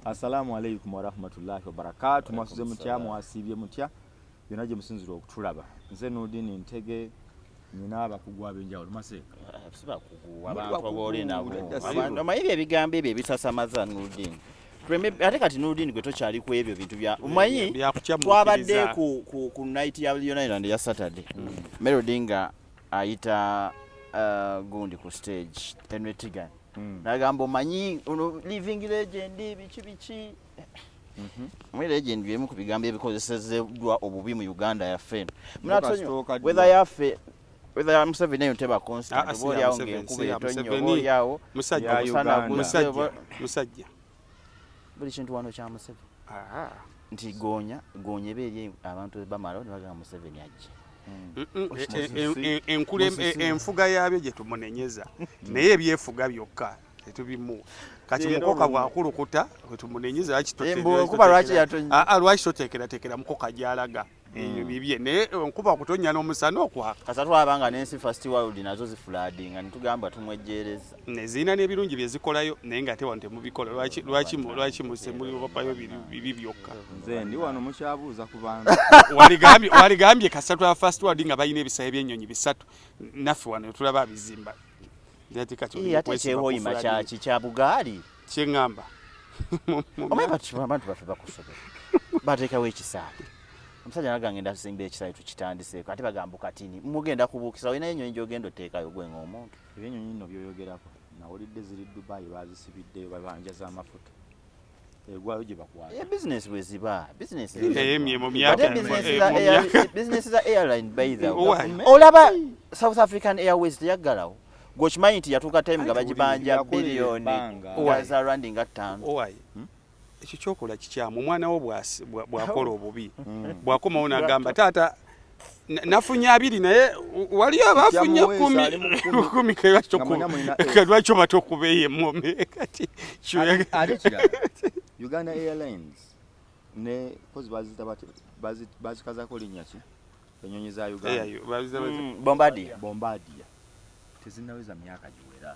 Assalamu alaikum warahmatullahi wabarakatuh. Mwasuze mutya mwasibye mutya byonna gye musinzira okutulaba. Nze Noordeen Ntege nina abakugu ab'enjawulo Maseka. Siba kugu abantu aboli nabo. Abantu amayiri ebigambo ebyo ebisasamaza Noordeen. Ate kati Noordeen gwe tokyali ku ebyo bintu bya omanyi twabadde ku night ya United ya Saturday. Melody nga ayita gundi ku stage Henry Tigan. Nagamba omanyi living legend bichi mwe legend byemu ku bigambo ebikozesezebwa obubi mu Uganda yaffe. Munatonyo whether I'm 7 nayo teba constant boli yawo ngekube tonyo boli yawo musajja buli kintu wano kya Museveni nti gonya beri abantu bamala ne bagamba Museveni ajje enfuga yabyo gye tumunenyeza naye ebyefuga byokka tetubimu kati mukoka bwakulukuta tumunenyeza lwaki toteekerateekera mukoka gyalaga ebyo bibye naye nkuba kutonya n'omusana okwaka kasa twabanga n'ensi first world nazo zifulaadinga nitugamba tumwejereza nezina n'ebirungi bye zikolayo naye nga ate wano temubikola lwaki musemulipayo bibi byokka nze ndi wano mukyabuuza ku bantu waligambye kasatu ya first world nga balina ebisayi by'ennyonyi bisatu naffe wano tulaba bizimba ate kyewoyima kyaki kya bugaali kyeŋŋamba abantu baffe bakusobera bateekawo ekisaawe omusajja nagangenda tusimba ekisaawe tukitandiseeko ate bagamba katini mugenda kubuukisa olina ennyonyi gy'ogenda oteekayo gwe ng'omuntu ebyennyonyi nno byoyogerako nawulidde ziri Dubai bazisibidde babanja z'amafuta egwayo gye bakwata business bwe ziba business za airline by the way olaba South African Airways teyaggalawo gwokimanyi nti yatuuka time nga bagibanja biliyoni za randi nga 5 ekyo kyokola kikyamu omwana wo bw'akola obubi bw'akomawo n'agamba taata nafunye 2 naye wali abafunye 10 lwaki obata okubeeyo emmome kati Uganda Airlines ne kozi bazikazako linnya ki ennyonyi za Uganda Bombardier tezinaweza myaka giwera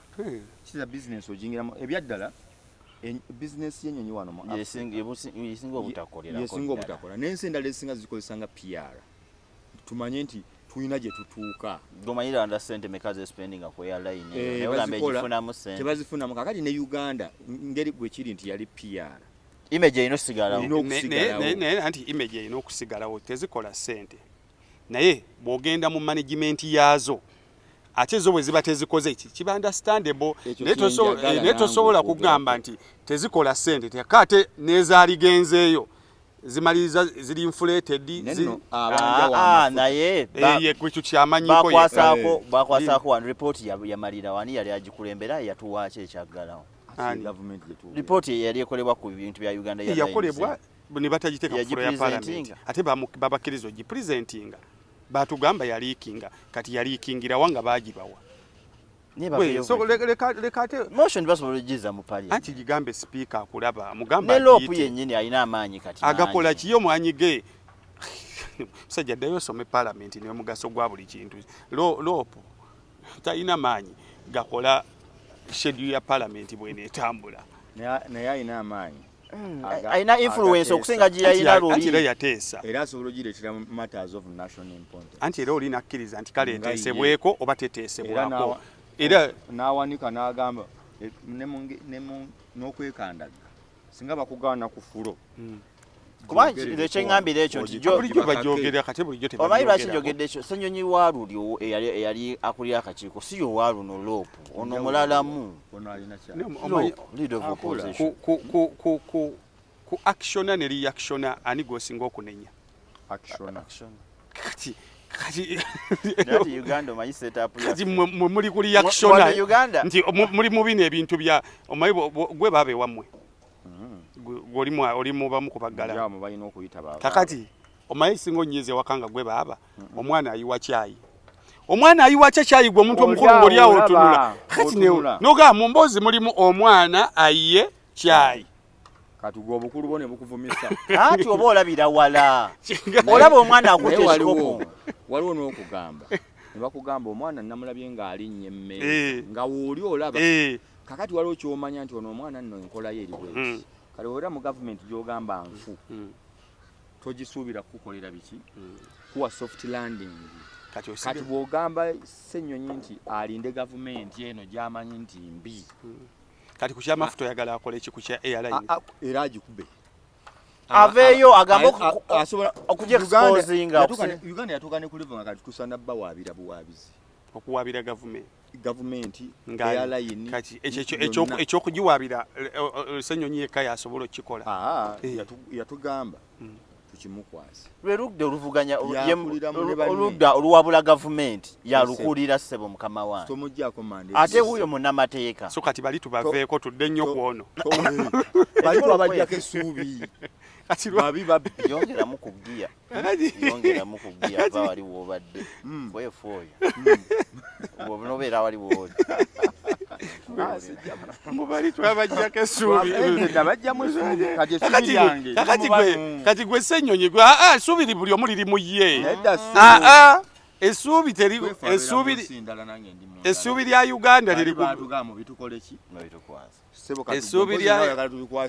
kiza business ojingiramu ebyaddala business y'ennyonyi wano mu yesinga obutakola n'ensi endala ezisinga zikozesanga PR tumanye nti tulina gye tutuuka gomanyira understand mekazi spending ku airline tebazifunamu kakati ne Uganda ngeri bwe kiri nti yali PR image ino sigalawo anti image ino okusigalawo tezikola sente naye bw'ogenda mu management yazo ate zo bwe ziba tezikoze iki kiba understandable ne tosobola kugamba nti tezikola sente tekate nezaligenzeeyo zimaliriza ziri inflated naye kwicu kyamanyiko bakwasako one report yamalira wani yali agikulembera yatuwaache ekyagalawo report yali ekolebwa ku bintu bya Uganda yakolebwa ne batagiteeka ku ya parliament ate babakirizo gipresentinga batugamba yaliikinga kati yaliikingira wanga bagibawa motion basobola ogiza mu parliament anti gigambe speaker akulaba mugamba ne lopu yennyini alina amaanyi kati agakola kiyo mwanyige musajja ddayo some parliament ne mugaso gwa buli kintu lopu talina maanyi gakola schedule ya parliament bwene etambula naye alina amaanyi aina influence okusinga giyayina luli yateesa era asobola ogireetera matters of national importance anti era olina akkiriza nti kale eteesebweko oba teteesebwako era n'awanika n'agamba n'okwekandaga singa bakugaana ku fulo kuba ekyengambira ekyo nti bulijjo bajogerera kate bulijjo omanyi lwaki njogedde ekyo Ssenyonyi wa luli eyali akulira akakiiko si yo wa luno loopu ono mulalamu ku actiona ne reactiona ani gwosinga okunenya kati Uganda omanyi setup kati muli ku reactiona nti muli mu bino ebintu bya omanyi gwe baabe wammwe oli mubamu kubagala kakati omanyi singa onyize wakanga gwe baaba omwana ayiwa kyayi kyayi gwe omuntu omukulu ng'oli awo otunula kati nogaa mu mboozi mulimu omwana ayiye kyayi kati gwe obukulu bwo ne bukuvumisa anti oba olabira wala olaba omwana akutte ekikopo waliwo n'okugamba ne bakugamba omwana namulabye ng'alinnye emmere nga wooli olaba kakati waliwo ky'omanya nti ono omwana nno enkola ye eri bweki kale ora mu government gyogamba nfu togisuubira kukolera biki kuwa soft landing kati bwogamba Ssenyonyi nti alinde government eno gy'amanyi nti mbi kati ku kyamafuta oyagala akole ki ku kya airline era agikube aveeyo agambe okujja exposinga Uganda yatuuka ne ku level nga kati tusana bawaabira buwaabizi okuwaabira government airline kati ekyokugiwaabira Ssenyonyi yekka yasobola okukikola yatugamba tukimukwase lwe ludda oluvuganya oludda oluwabula gavumenti yalukulira ssebo mukama wange tomujjako mande ate wuyo munnamateeka so kati bali tubaveeko tudde nnyo kwono bali twabajjako essuubi babi yongeramu ku bgiya aba wali woobadde Kwefu oyo bwonobeera wali wooli mubali twabajjako essuubi kati gwe Ssenyonyi gwe essuubi buli omu liri mu ye essuubi lya Uganda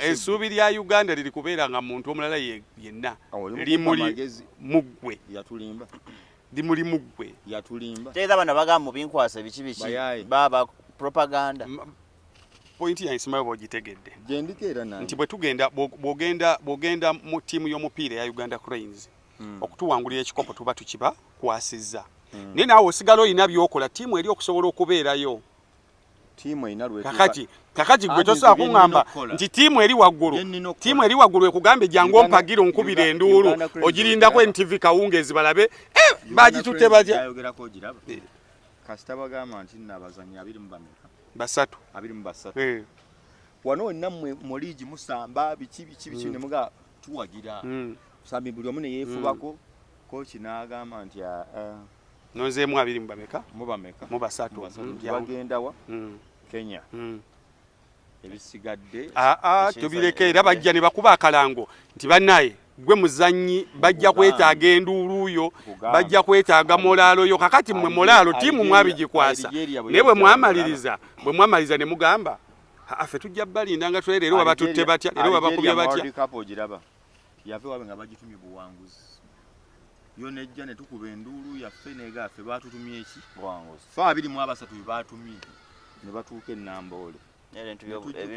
essuubi lya Uganda liri kubeera nga muntu omulala yenna limuli muggwe limuli muggwe teeza bano bagamba mu binkwasa biki baba propaganda point ya isimayo bogitegedde nti bwe tugenda bwogenda mu ttiimu y'omupiira ya Uganda Cranes okutuwangulira ekikopo tuba tukiba kwasizza naye naawe osigala olina byokola ttiimu eri okusobola okubeerayo kakati gwe tosobola kuŋŋamba nti ttiimu eri waggulu ekugambe jangu ompagira onkubira enduulu ogirindako NTV kawungeezi balabe bagitutte batya kasita bagamba nti nabazanyi 23 wano wonna mu liigi musamba biki ne muga tuwagira sambi buli omu ne yeefubako kochi n'agamba nti nonzeemu 2 mu basatu bagenda wa Kenya ebisigadde tubireke era bajja ne bakuba akalango nti bannaye gwe muzanyi bajja kwetaaga enduuluyo bajja kwetaaga molaalo yo kakati mmwe molaalo tiimu mwabigikwasa naye bwe mwamaliriza ne mugamba ffe tujja balinda nga twere leero wabatutte batya leero wabakubye batya yave wabe nga bagitumye buwanguzi yo nejja ne tukuba enduulu yaffe negaffe batutumye eki buwanguzi fe 23 batumye ne batuuka ennamboole ebintu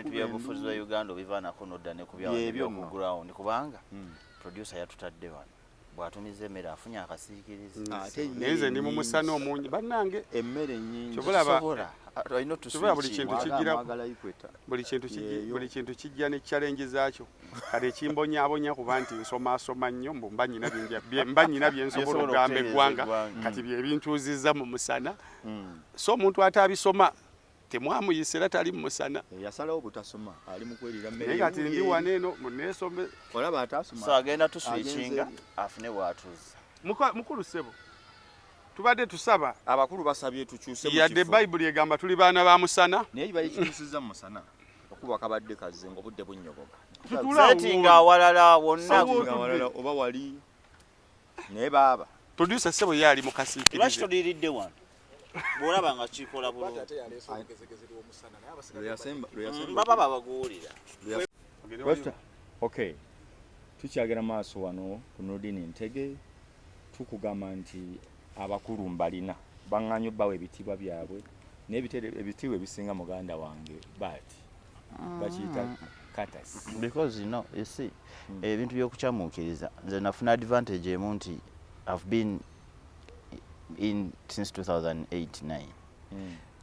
byobufuzi bwa Uganda obivaanako nodda ne kubyawo ku ground kubanga producer yatutadde wano bwatumiza emmere afunye akasiikirizi nze ndi mu musana omungi bannange emmere nnyingi buli kintu kijja ne challenge zaakyo kale ekimbonyaabonya kuba nti nsoomaasoma nnyo mba nyina bye nsobola okugamba eggwanga kati bye bintuuzizza mu musana so omuntu ataabisoma temwamuyise era tali mu musana yasalawo butasoma ali mu kwelira mmere naye kati ndi wano eno muneesome olaba atasoma so agenda tuswitchinga afune bwatuuza mukulu ssebo tubadde tusaba abakulu basabye tukyuse yadde bayibuli egamba tuli baana ba musana naye bayikyusiza mu musana okuba kabadde kaze ng'obudde bunnyogoga setinga awalala wonna oba wali naye baaba producer ssebo ye ali mu kasiikirize lwaki toliiridde wano bwolaba nga kikola bulungi baba babaguwulira okay tukyagera maaso wano ku Noordeen Ntege tukugamba nti abakulu mbalina baŋŋaanyi obbawo ebitiibwa byabwe n'ebitiibwa ebisinga muganda wange Batt bakiyita katasi because you see ebintu by'okukyamuukiriza nze nafuna advantage emu nti I've been in since 2008-9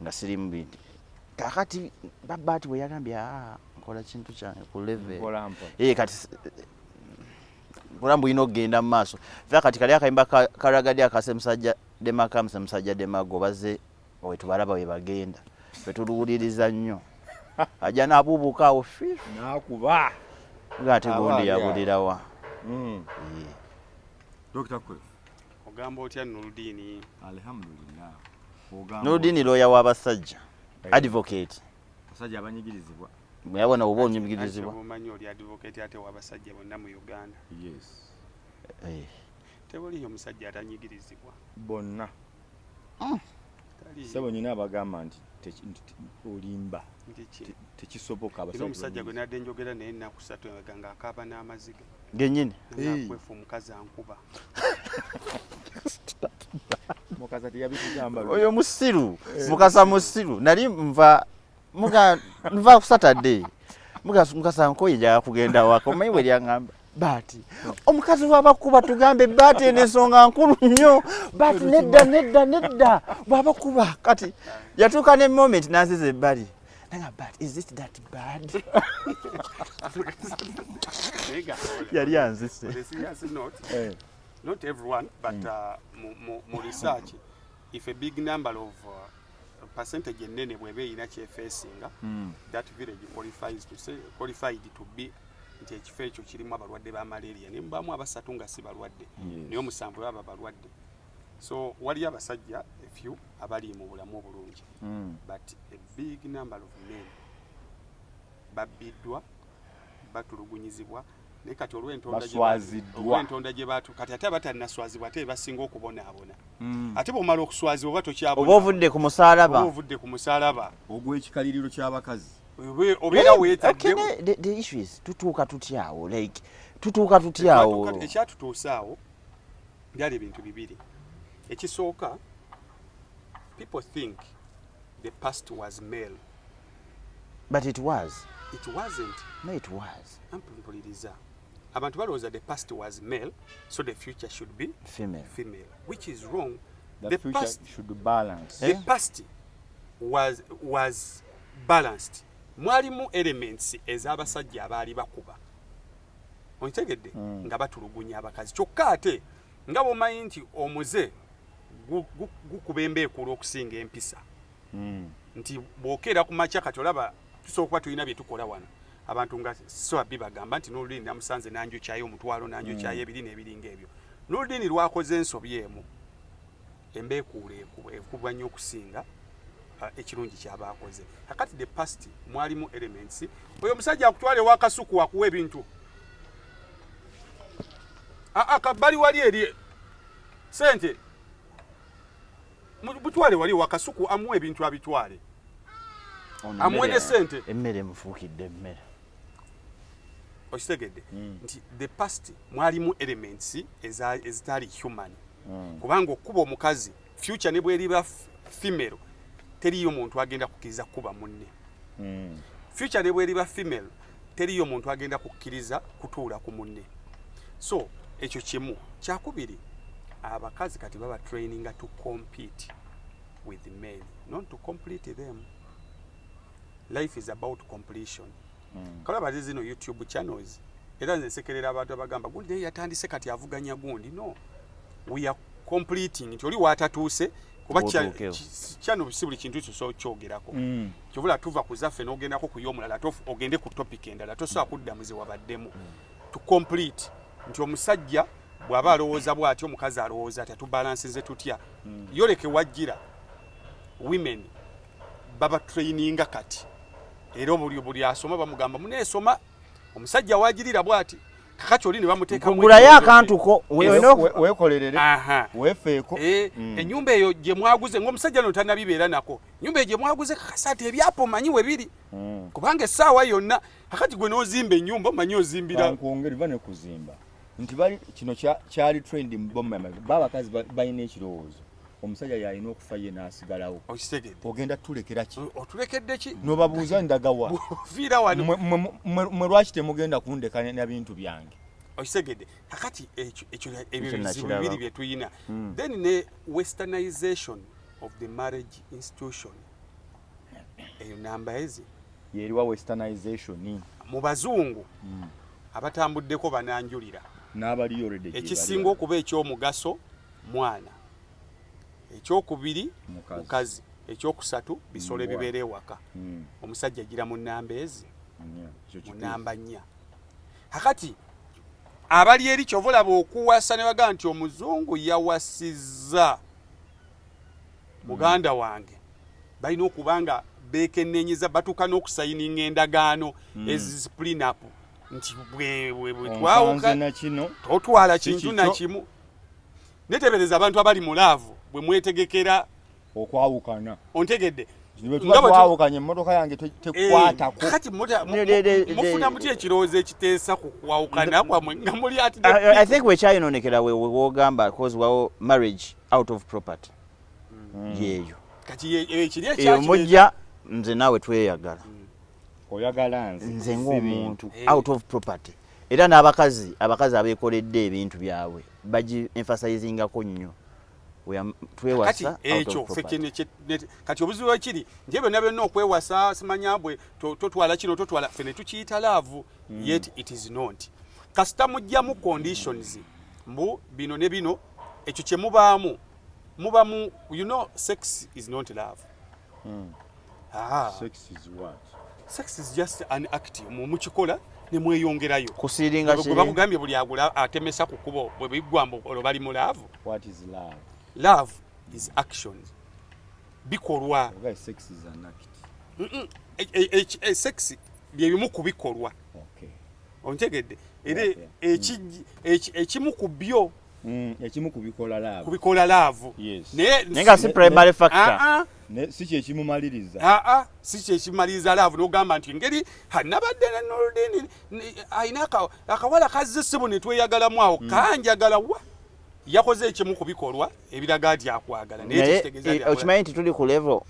nga siri mu bintu kakati Batt bwe yagambye nkola kintu kyange ku level kati mpola mbulina okugenda mu maaso fa kati kali akayimba karagadi akase musajja demakamusa musajja demago baze wetubalaba we bagenda fetuluwuliriza nnyo ajja n'abuubuuka awo n'akuba ng'ate gundi yabulirawa Dr. Kwefu ogamba otya Noordeen? Alhamdulillah. Noordeen lawyer w'Abasajja, advocate. Abasajja abanyigirizibwa. Mwabona oba onyigirizibwa. Omanyi oli advocate ate w'Abasajja bonna mu Uganda. Yes. Tebuli omusajja atanyigirizibwa. Bonna. sebo nyina abagamba nti olimba tekisoboka abasajja omusajja gwe nadde njogera naye ennaku 3 nganga akaaba n'amaziga gennyini Kwefu omukazi ankuba mukasa tiyabitugamba oyo musiru mukasa musiru nali nva ku Saturday mukasa nkoyinja kugenda wako omanyi bwe lyangamba Batt omukazi w'abakuba tugambe Batt n'ensonga nkulu nnyo Batt nedda bw'abakuba kati yatuuka ne moment n'azize ebbali nanga Batt is it that bad yali anzise not everyone but more research if a big number of percentage enene bwebe ina kyefeesinga that village qualified to be nti ekifo ekyo kirimu abalwadde ba malaria ne mbamu abasatu nga si balwadde niyo musanvu baba balwadde so wali abasajja a few abali mu bulamu obulungi but a big number of men babiddwa batulugunyizibwa ne kati olw'entonda gye batu kati ate abatanaswazibwa ate basinga okubonaabona ate bw'omala okuswazibwa oba tokyabona oba ovudde ku musalaba ogw'ekikaliriro ky'abakazi obeera weetaddewo the issue is tutuuka tutyawo ekyatutuusaawo byali ebintu bibiri ekisooka people think the past was male but it wasn't. No, it was. Ampuliriza. Abantu balowooza the past was male, so the future should be female, which is wrong. The future past should be balanced. The past was balanced. Mwalimu elements ez'abasajja abaali bakuba. Ontegedde nga batulugunya abakazi. Kyokka ate nga bw'omanyi nti omuze gukuba embeekulu okusinga empisa. Nti bw'okeera ku makya kati olaba tusobola tulina bye tukola wano abantu nga Zobubbi bagamba nti Noordeen namusanze nanjukyayo omutwalo nanjukyayo ebiri n'ebiringa ebyo Noordeen lwakoze ensobi emu embeekuula ekubwa nnyo okusinga ekirungi ky'abaakoze kakati the past mwalimu elements oyo omusajja akutwale wakasuku akuwa ebintu akabbali wali eri sente butwale wali wakasuku amuwa ebintu abitwale amwene sente emmere mufuukidde emmere okitegedde nti the past mwalimu elements ezitali human kubanga okuba omukazi future ne bweriba female teriyo muntu agenda kukkiriza kuba munne future ne bweriba female teriyo muntu agenda kukkiriza kutuula ku munne so ekyo kimu kyakubiri abakazi kati baba training to compete with men not to complete them. Life is about completion. Kala bazi zino YouTube channels era nze sekerera abantu abagamba gundi yatandise kati avuganya gundi no we are completing nti oli watatuuse kuba channel bisibuli kintu so kyogerako kyovula tuva kuzaffe n'ogendako ku yomulala tofu ogende ku topic endala tosobola kudda muze wabaddemu to complete nti omusajja bw'aba alowooza bw'ati omukazi alowooza ati tubalansinze tutya yoleke wajjira women baba training kati era buli asoma bamugamba muneesoma omusajja wajirira bwati kakati oli ne bamuteeka ngulayo akantuko wekolerere wefeeko ennyumba eyo gye mwaguze ng'omusajja no tannabibeera nako ennyumba eyo gye mwaguze kakasati ebyapo manyi we biri kubanga essaawa yonna kakati gwe n'ozimba ennyumba omanyi ozimbira nkwongeriva ne kuzimba nti bali kino kyali trend mu bomama babakazi balina ekirowoozo omusajja yalina okufa ye n'asigalawo okitegedde ogenda tulekera ki otulekedde ki n'obabuuza ndagawa fiira wano mwe lwaki temugenda kundeka n'ebintu byange okitegedde kakati ekyo ebyo bizibu bibiri bye tuyina then ne westernization of the marriage institution eyo namba ezi yeriwa westernization mu bazungu abatambuddeko bananjulira n'abaliyo already ekisinga okuba ekyomugaso mwana ekyokubiri mukazi ekyokusatu bisolo ebibeera ewaka omusajja agira mu namba ezi mu namba 4 kakati abali eri kyovolaba okuwasa ne baga nti omuzungu yawasizza muganda wange balina okubanga bekennenyeza batuuka n'okusayininga endagaano ezisplin up nti bwe twawuka totwala kintu na kimu netebereza abantu abali mu laavu bwe mwetegekera okwawukana ontegedde twawukanye emmotoka yange tekwatako kati mufuna muti ekirowoozo ekiteesa ku kwawukana kwammwe nga muli ati I think wekyayononekera wogamba cause wawo marriage out of property yeeyo kati ekiri eyo mujja nze naawe tweyagala oyagala nze ng'omuntu out of property era n'abakazi abeekoledde ebintu byabwe bagi emphasizingako nnyo twewasa ekyo kati obuzibu ekiri nti byonna byonna okwewasa simanyabwe totwala kino totwala fene tukiyita love yet it is not kasita mujjamu conditions mbu bino ne bino ekyo kye mubaamu you know sex is not love. Sex is what? Sex is just an act mukikola ne mweyongerayo kusiringa kiri bakugambye buli agula atemesa ku kubo bwe bigwambo olobali mu love. What is love? Love is actions bikolwa. Sex is an act. Sex bye bimu kubikolwa. Okay. Ontegedde ere ekimu ku byo ekimu kubikola love. Kubikola love. Yes. Nenga si primary factor. Ne si kye kimumaliriza. Si kye kimaliriza love n'ogamba nti ngeri nabadde ne Noordeen ayina akawala kazze ssebo ne tweyagalamu awo kanjagala wa yakoze ekimu kubikolwa ebiraga ati akwagala naye kitegeeza okimanyi nti tuli ku level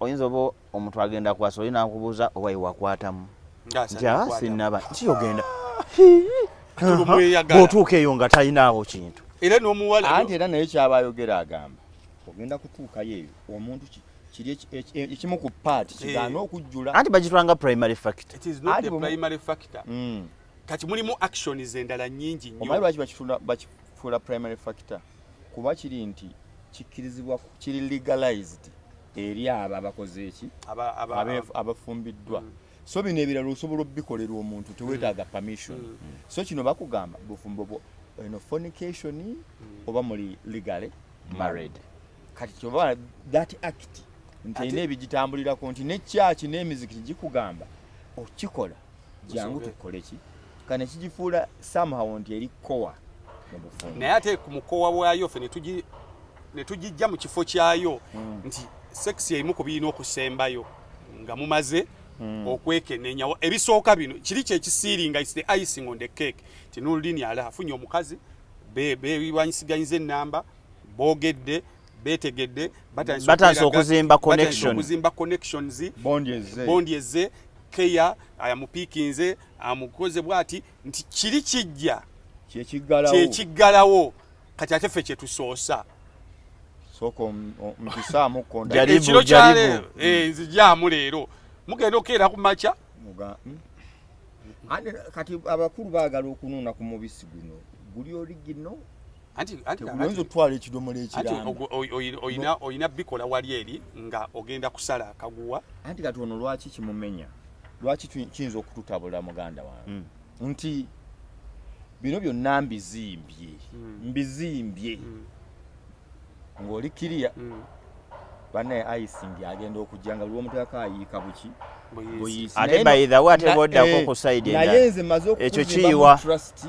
oyinza oba omuntu agenda kwasa olina nkubuuza oba iwakwatamu nti sinaba nti yogenda bw'otuuka eyo nga talinaawo kintu era n'omuwala anti era naye kyabayogera agamba ogenda kutuukayo eyo omuntu kiri ekimu ku paati kigaana okujjula anti bagitwanga primary factor. It is not the primary factor. Kati mulimu actions endala nnyingi nnyo. Omanyi lwaki bakifuula primary factor? Kuba kiri nti kikkirizibwa kiri legalized eri abo abakoze eki abafumbiddwa. So bino ebirala osobola obikolera omuntu teweetaaga permission. So kino bakugamba bufumbo fornication oba muli legally married. Kati kyoba that act nti ine ebigitambulirako nti n'ekyaki n'emizikiti gikugamba okikola jangu tukole ki kana kigifuula somehow nti eri kowa mu bufundo. Naye ate ku mukowa bwayo ffe ne tugijja mu kifo kyayo nti sex emu ku birina okusembayo nga mumaze okwekenneenya ebisooka bino kiri kyekisiiringa is the icing on the cake ti Noordeen ala afunye omukazi beebiwanyisiganyiza ennamba boogedde betegedde batandise okuzimba connections bondi eze keya ayamupiikinze amukoze bwati nti kiri kijja kyekiggalawo kati ate ffe kyetusoosa soko mpisaamu konda ekiro kyale nzijaamu leero mugenda okeera ku makya kati abakulu baagala okunuuna ku mubisi guno guli origino oyinza otwala ekidomola ekiramba oyina bikola wali eri nga ogenda kusala akaguwa anti kati ono lwaki kimumenya lwaki kiyinza okututabula muganda wange nti bino byonna mbizimbye ng'oli kiriya banaye icing agenda okujja nga lw'omuntu akayiika buki ate bayithawo ate boddako ku side naye nze maze ekyo kiyiwa trust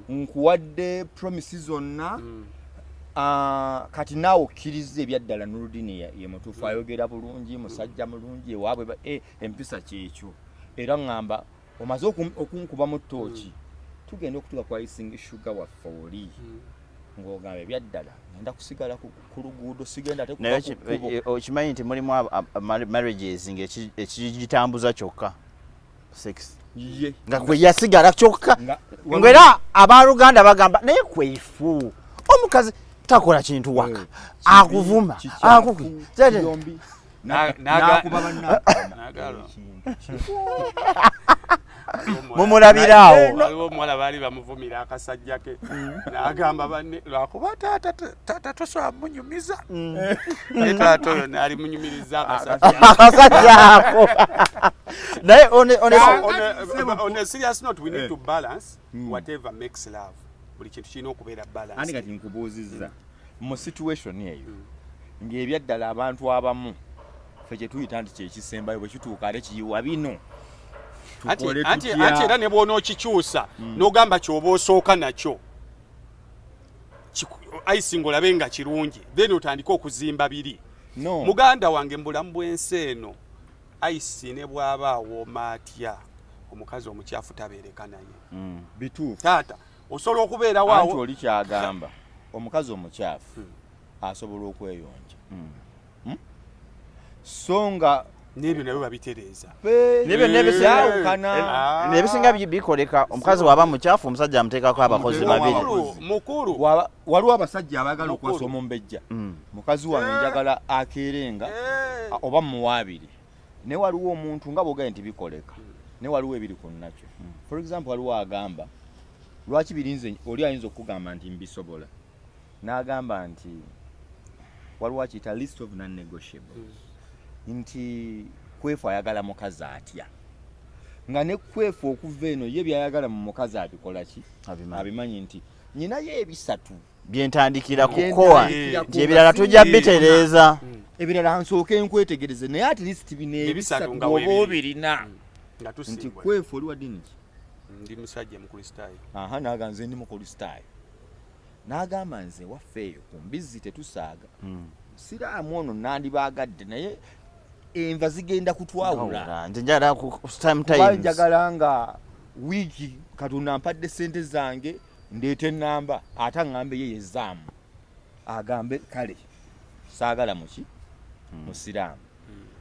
nkuwadde promises zonna kati naawe okkiriza ebyaddala Noordeen ye mutuufu ayogera bulungi musajja mulungi ewaabwe empisa kyekyo era ngamba omaze okunkuba mu ttooki tugenda okutuuka ku icing sugar waffe oli ng'ogamba ebyaddala ngenda kusigala ku luguudo sigenda ate okimanyi nti mulimu marriages ngaekigitambuza kyokka sex nga kwe yasigala kyokka ng'era abaluganda bagamba naye Kwefu omukazi takola kintu waka akuvuma mumulabiraawo waliwo omuwala baali bamuvumira akasajja ke n'agamba banne lwakuba taata tosobola munyumiza naye taata oyo naali munyumiriza akasajja ako naye on a serious note we need to balance whatever makes love buli kintu kirina okubeera balance. Andi kati nkubuuzizza mu situation eyo ng'ebyaddala abantu abamu ffe kye tuyita nti kyekisembayo bwe kituuka ate kiyiwa bino anti era ne bw'ona okikyusa n'ogamba ky'oba osooka nakyo icing olabe nga kirungi then otandika okuzimba biri muganda wange mbulamu bwensi eno ayisi ne bw'aba awooma atya omukazi omukyafu tabeereka naye bituufu taata osobola okubeera waawo anti oli kyagamba omukazi omukyafu asobola okweyonja so nga n'ebyo nabyo babitereeza nebisinga bikoleka omukazi waba mukyafu omusajja amuteekako abakozi babiri mukulu waliwo abasajja abaagala okwasa omumbejja mukazi wange njagala akeerenga oba muwaabiri ne waliwo omuntu nga bwogaye nti bikoleka ne waliwo ebiri ku nakyo for example waliwo agamba lwaki birinze oli ayinza okugamba nti mbisobola n'agamba nti waliwo akiyita list of non-negotiables nti Kwefu ayagala mukazi atya nga ne Kwefu okuva eno ye byayagala mu mukazi abikola ki abimanyi nti nyinayo ebisatu byentandikira kukoa nti ebirala tujja bitereeza ebirala nsooke nkwetegereze naye at least bino ebisatu ng'oba obirina nti Kwefu oli wa ddiini ki ndi musajja mukristaayo n'agamba nze ndi mukristaayo n'agamba nze waffeeyo ku mbizzi tetusaaga siraamu ono nandibaagadde naye enva zigenda kutwawula nze njagala sometimes njagala nga wiiki Katonda mpadde ssente zange ndeete ennamba ate aŋŋambe ye yezaamu agambe kale saagala muki musiraamu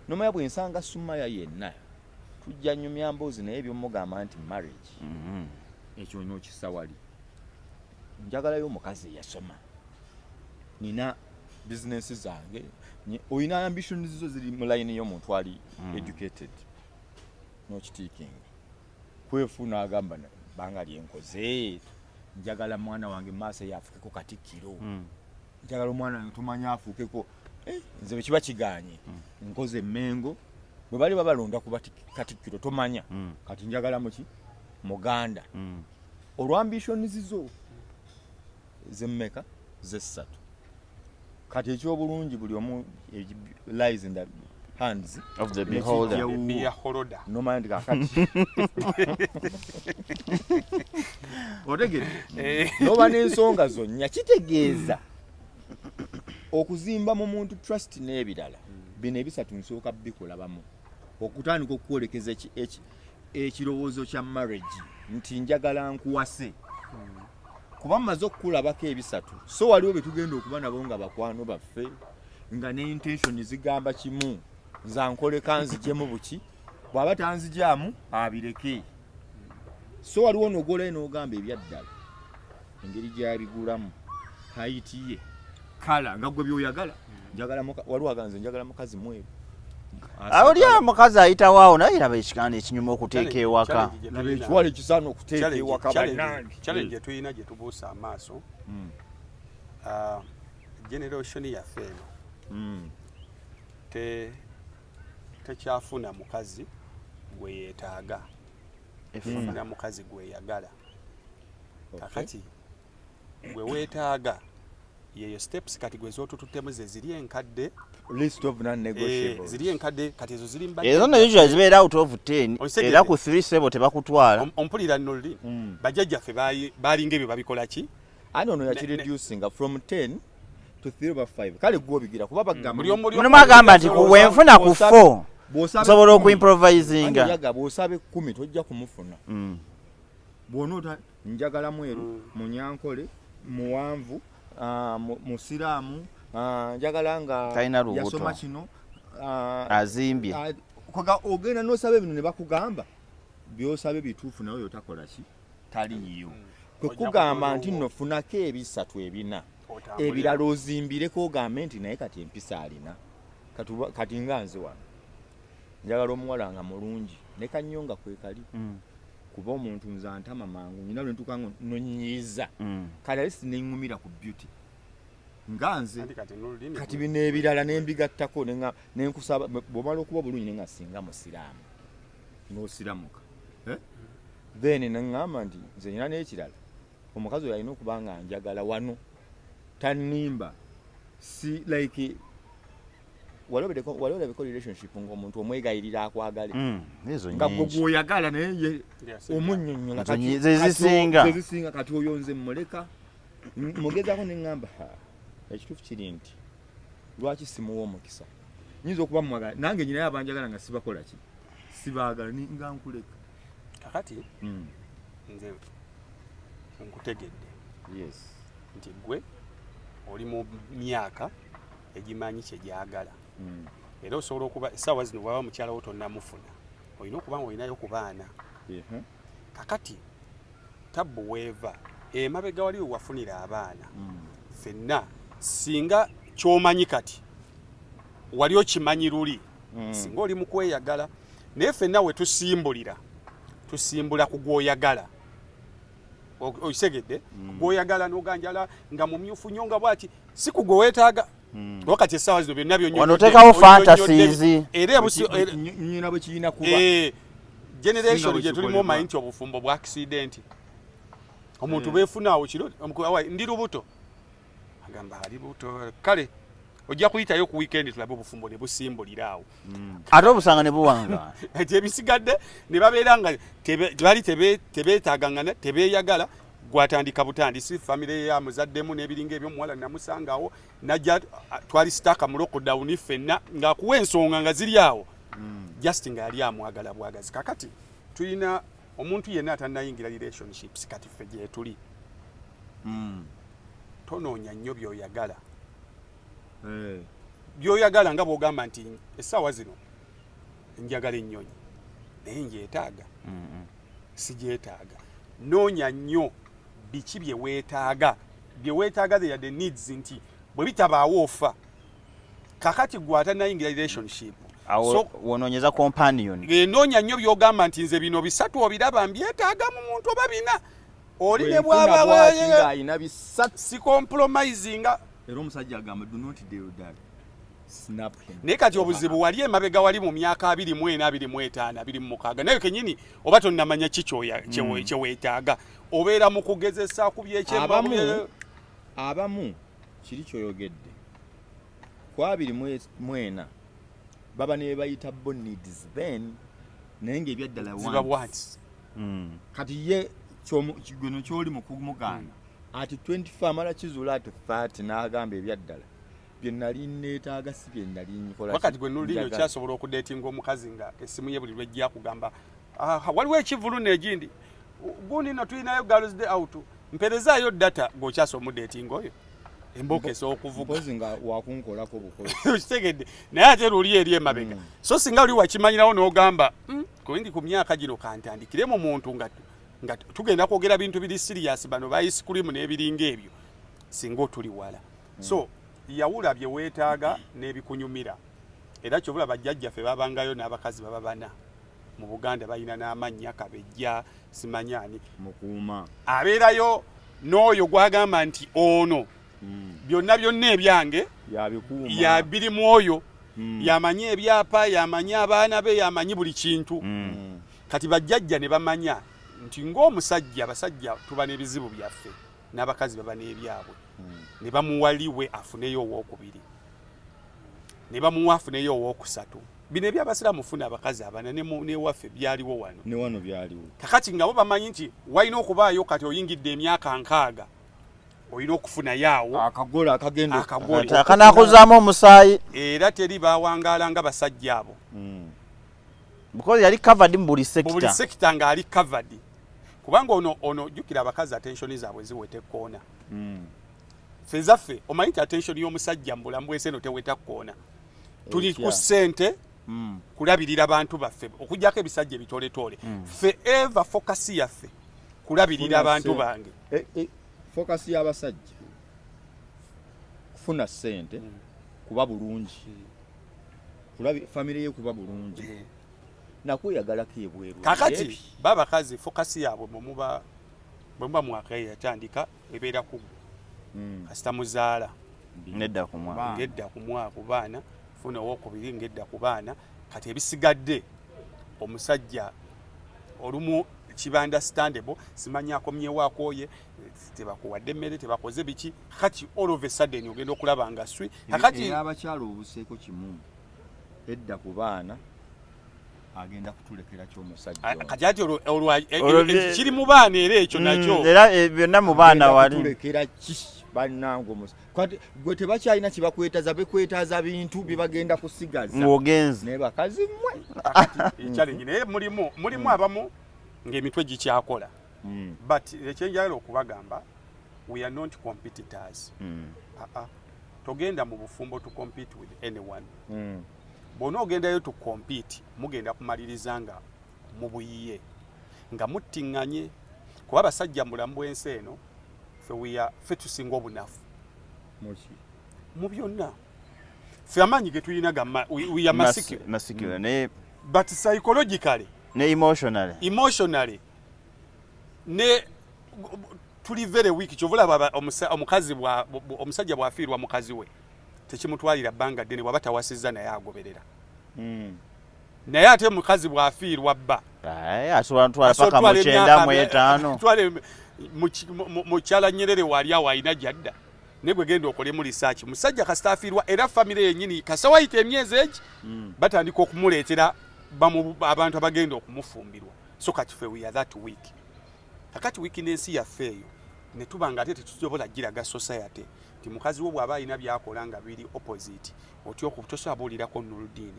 nomanya bwe nsanga Sumaya yenna tujja nnyumya mboozi naye by'omugamba nti marriage ekyo n'okissa wali njagalayo omukazi eyasoma nina bizinesi zange oyina ambitions zo ziri mu line y'omuntu ali educated n'okitiikinga Kwefu n'agamba banga lyenkoze njagala mwana wange maaso yafukeko katikkiro njagala omwana wange tumanya afuukeko nze bwe kiba kiganye nkoze emmengo bwe bali babalonda kuba katikkiro tomanya kati njagala muki muganda olwa ambitions zo zemmeka zessatu kati ekyobulungi buli omu lies in the hands of the beholder nomanya nti kakati otegedde noba n'ensonga zonnya kitegeeza okuzimba mu muntu trust n'ebirala bino ebisatu nsooka bikulabamu okutandika okukwolekeza ekirowoozo kya marriage nti njagala nkuwase kuba mmaze okukulabako ebisatu so waliwo betugenda okuba nabo nga bakwano baffe nga ne intention zigamba kimu za nkoleka nzijemu buki bw'aba tanzijaamu abireke so waliwo n'ogolayo n'ogamba ebyaddala engeri gy'abigulamu hayiti ye kala nga gwe byoyagala waliwo aganze njagala mukazi mweru oli omukazi ayitawaawo naye raba ekikanda ekinyuma okuteeka ewaka laba ekiwala ekisaana okuteeka ewaka bannange challenge gye tulina gye tubuusa amaaso generation yaffe eno tekyafuna mukazi gwe yeetaaga efuna mukazi gwe yagala kakati gwe weetaaga yeyo steps kati gwe zootututtemu ze ziri enkadde list of non-negotiables ziri enkadde kati ezo ziri ezo no usually zibeera out of 10 era ku 3 tebakutwala ompulira Noordeen bajjajjaffe baalinga ebyo babikola ki ano yakireducinga from 10 to 3 over 5 kale gwobigira kuba bagamba muno agamba nti wenfuna ku 4 osobola okuimprovisinga yaga bw'osabe 10 tojja kumufuna bw'onoota njagala mweru munyankole muwanvu musiraamu njagala nga yasoma kino azimbye ogenda n'osaba ebino ne bakugamba by'osabe bituufu nawe otakola ki taliyo kwe kugamba nti nno funako ebisatu ebina ebirala ozimbireko ogambe nti naye kati empisa alina kati nga nze wano njagala omuwala nga mulungi ne kanyonga kwe kali kuba omuntu nze antama mangu nyina lwe ntuuka nonyiiza kale ali sineŋŋumira ku beauty nga nze kati bino ebirala nembigattako nenkusaba bw'omala okuba bulungi nenga singa musiraamu n'osiramuka then neŋŋamba nti nze nyina n'ekirala omukazi oyo alina okuba nga njagala wano tanimba si like waliwo relationship ng'omuntu omwegayirira akwagale nga gwe gwoyagala naye omunnyonnyola zezisinga kati oyo nze mmuleka mugezaako neŋŋamba ekituufu kiri nti lwaki simuwa omukisa nyinza okuba mwagala nange nyina yabanjagala nga sibakola ki sibaagala nga nkuleka kakati nze nkutegedde nti gwe oli mu myaka egimanyi kyegyagala era osobola okuba essaawa zino bwaba mukyala wo tonnamufuna olina okuba nga olinayo ku baana kakati tabbu weeva emabega wali we wafunira abaana ffenna singa kyomanyi kati wali okimanyi luli singa oli mu kweyagala naye ffenna we tusimbula ku gwoyagala oisegedde gwoyagala n'oganjala nga mumyufu nnyo nga bwaki si ku gwe weetaaga wakati essaawa zino byonna byonnoteekawo fantasies era nyina bwe kirina kuba generation gye tulimu omanyi nti obufumbo bwa accident omuntu beefunaawo kiro ndi lubuto agamba ali buto kale ojja kuyitayo ku weekend tulabe obufumbo ne busimbuliraawo ate obusanga ne buwanga ebisigadde ne babeera nga bali tebeetaagangana tebeeyagala gwatandika butandisi famire ya muzaddemu n'ebiringa ebyo muwala namusangawo najja twali sitaaka mu lockdown ffenna ng'akuwa ensonga nga ziri awo just nga yali amwagala bwagazi kakati tulina omuntu yenna atannayingira relationships kati ffe gye tuli tonoonya nnyo by'oyagala by'oyagala nga bw'ogamba nti essaawa zino njagala ennyonyi naye njeetaaga sigyetaaga noonya nnyo biki bye weetaaga they are the needs nti bwe bitabaawo ofa kakati gwe atannayingira relationship wonoonyeza companion noonya nnyo by'ogamba nti nze bino bisatu obiraba mbyetaaga mu muntu oba bina oli ne bwaba ayina bisatu si compromisinga era omusajja agamba do not deal that snap him naye kati obuzibu wali emabega wali mu myaka 24 25 26 naye kenyini oba tonnamanya ki kyeweetaaga obeera mu kugezesa ku byekyemamu abamu kiri kyoyogedde ku 24 baba ne bayita bo needs then naye ng'ebyaddala once kati ye kigweno kyoli mu kumugana ati 24 amala kizuula ati 30 n'agamba ebyaddala bye nali neetaaga si bye nali nkola wakati gwe nulino kyasobola okudeetinga omukazi nga essimu ye buli lwejja kugamba waliwo ekivulu n'egindi gundi no tulinayo girls day out mperezaayo data gwokyasa omudeetinga oyo emboka esobola okuvuga mpozi nga wakunkolako bukozi kitegedde naye ate luli eri emabega so singa oli wakimanyirawo n'ogamba kundi ku myaka gino kantandikire mu muntu nga tugenda kwogera bintu biri serious bano ba ice cream n'ebiringa ebyo singa otuli wala so yawula bye weetaaga n'ebikunyumira era kyobula bajjajjaffe babangayo n'abakazi baba bana mu Buganda balina n'amannya Kabejja simanyani mukuuma abeerayo n'oyo gwagamba nti ono byonna ebyange yabirimu oyo yamanyi ebyapa yamanyi abaana be yamanyi buli kintu kati bajjajja ne bamanya nti ng'omusajja abasajja tuba n'ebizibu byaffe n'abakazi baba n'ebyabwe ne bamuwaliwe afuneyo owookubiri ne bamuwa afuneyo owookusatu bino ebyabasiraamu funa abakazi abana newaffe byaliwo wano ne wano byaliwo kakati nga bo bamanyi nti walina okubaayo kati oyingidde emyaka 6 olina okufuna yaawo akagole akanakuzaamu omusaayi era teri bawangaala nga basajja abo because yali covered mu buli sector nga ali covered kubanga ono jukira abakazi attention zaabwe ziwete koona fezaffe omanyi nti attention y'omusajja mbulamu bwese no teweta koona tuli ku ssente kulabirira abantu baffe okujjako ebisajja ebitoletole fe eva focus yaffe kulabirira abantu bange focus y'abasajja kufuna ssente kuba bulungi family ye kuba bulungi nakuyagalako ebweru kakati babakazi focus yaabwe bwemuba mwaka yatandika ebeera ku kasita muzaala ngedda ku mwaka baana funa owookubiri ngedda ku baana kati ebisigadde omusajja olumu kiba-understandable simanya akomyewo akooye tebakuwadde emmere tebakoze biki kati all of a sudden ogenda okulaba nga swi kakati abakyala obuseeko kimu edda ku baana agenda kutulekera ky'omusajja kati ati kiri mu baana era ekyo nakyo era byonna mu baana wali tulekera banango kwati gwe tebakyalina kibakwetaza bekwetaza bintu bibagenda kusigaza ngogenzi ne bakazi mmwe challenge naye mulimu abamu ng'emitwe gikyakola but ekyenjala okubagamba we are not competitors togenda mu bufumbo to compete with anyone bona ogendayo to compete mugenda kumaliriza nga mu buyiye nga muttiŋŋanye kuba abasajja mulamu bw'ensi eno ffe tusinga obunafu mu byonna ffe amaanyi ge tulina we are masculine naye but psychologically ne emotionally ne tuli very weak kyovulaba omusajja bw'afiirwa mukazi we tekimutwalira bbanga ddene bw'aba tawasizza naye agoberera naye ate mukazi bw'afiirwa bba asobola ntwala paka mu 9 mu kyala Nyerere wali awo alina jadda ne gwe genda okolemu research musajja kasita afiirwa era famire yennyini kasa wayita emyezi egi batandika okumuleetera abantu abagenda okumufumbirwa so kati ffe we are that week kakati weakness yaffe eyo ne tuba nga ate tetusobola giraga society nti mukazi wo bw'aba alina byakola nga biri opposite otyo tosobolirako Noordeen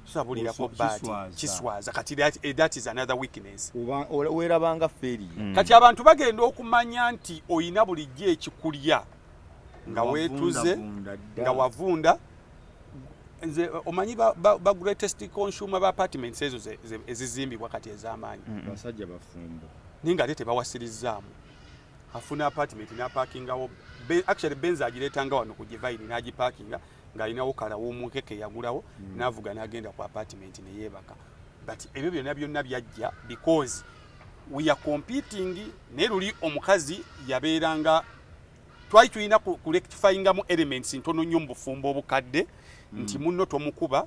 tosobolirako Batt kiswaza kati that is another weakness werabanga feri kati abantu bagenda okumanya nti oyina bulijjo ekikulya nga weetuze nga wavunda nze omanyi ba greatest consumer ba apartments ezo ezizimbibwa kati ez'amaanyi basajja bafumbo ninga ate tebawasirizzaamu afuna apartment n'aparkingawo actually Benz agireetanga wano ku Divine n'agiparkinga ng'alinawo kala w'omukeke yagulawo n'avuga n'agenda ku apartment ne yeebaka but ebyo byonna byajja because we are competing naye luli omukazi yabeeranga twali tulina kurectifyingamu elements ntono nnyo mu bufumbo obukadde nti munno tomukuba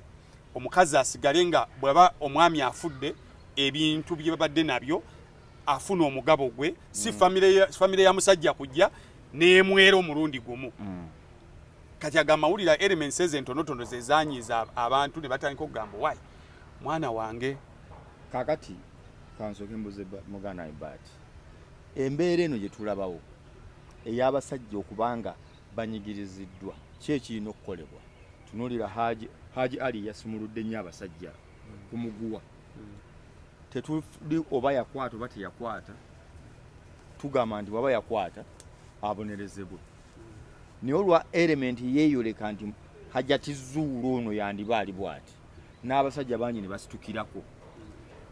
omukazi asigale nga bw'aba omwami afudde ebintu bye babadde nabyo afuna omugabo gwe si famire ya musajja kujja n'emwera omulundi gumu kati agamawulira elements ezentonotono zezanyiza abantu ne batandika okugamba wayi mwana wange kakati kansoke mbuze mugana Batt embeera eno gye tulabawo ey'abasajja okubanga banyigiriziddwa kyekirina okukolebwa tunuulira Haji Ali yasumuludde nnyo abasajja kumuguwa tetuli oba yakwata oba teyakwata tugamba nti waba yakwata abonerezebwe naye olwa element yeeyoleka nti Hajati Zuulu ono yandiba ali bw'ati n'abasajja bangi ne basitukirako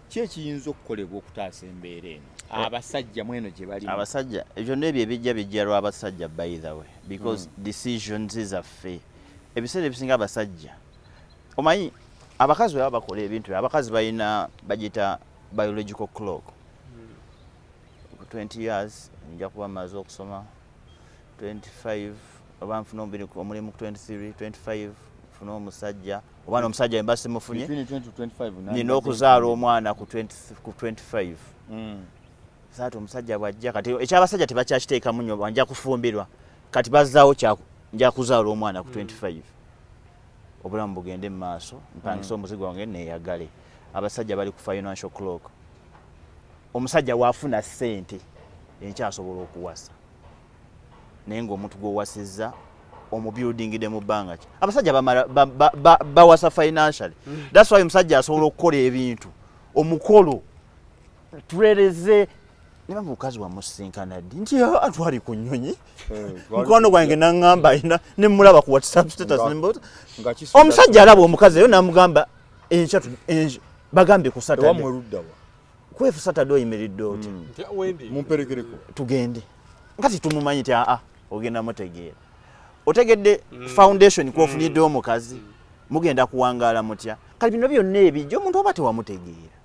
kyekiyinza okukolebwa okutaasa embeera eno abasajja mweno gye bali abasajja ebyo nebyo ebijja lw'abasajja by the way because decisions zaffe ebiseera ebisinga abasajja omanyi abakazi bwe baba bakola ebintu abakazi balina bagita biological clock 20 years nja kuba maze okusoma 25 oba nfuna omulimu 23 25 funa omusajja oba n'omusajja embasi mufunye nina okuzaala omwana ku 25 saati omusajja bwajja kati ekyabasajja tebakyakiteekamu nnyo banja kufumbirwa kati bazzaawo nja kuzaala omwana ku 25 obulamu bugende mu maaso mpangisa omuzigo wange neeyagale abasajja bali ku financial clock omusajja waafuna ssente enkyasobola okuwasa naye ng'omuntu gw'owasizza omubuildingide mu bbanga ki abasajja bawasa financially that's why omusajja asobola okukola ebintu omukolo tulereze niba mukazi wamusinkana ddi nti atwali ku nnyonyi mukwano gwange naŋŋamba alina ne mulaba ku WhatsApp status omusajja alaba omukazi eyo namugamba bagambye ku Saturday Kwefu Saturday oyimiridde oti mumperekereko tugende nkati tumumanyi ti ogenda mutegeera otegedde foundation kwofunidde omukazi mugenda kuwangaala mutya kali bino byonna ebijja omuntu oba tewamutegeera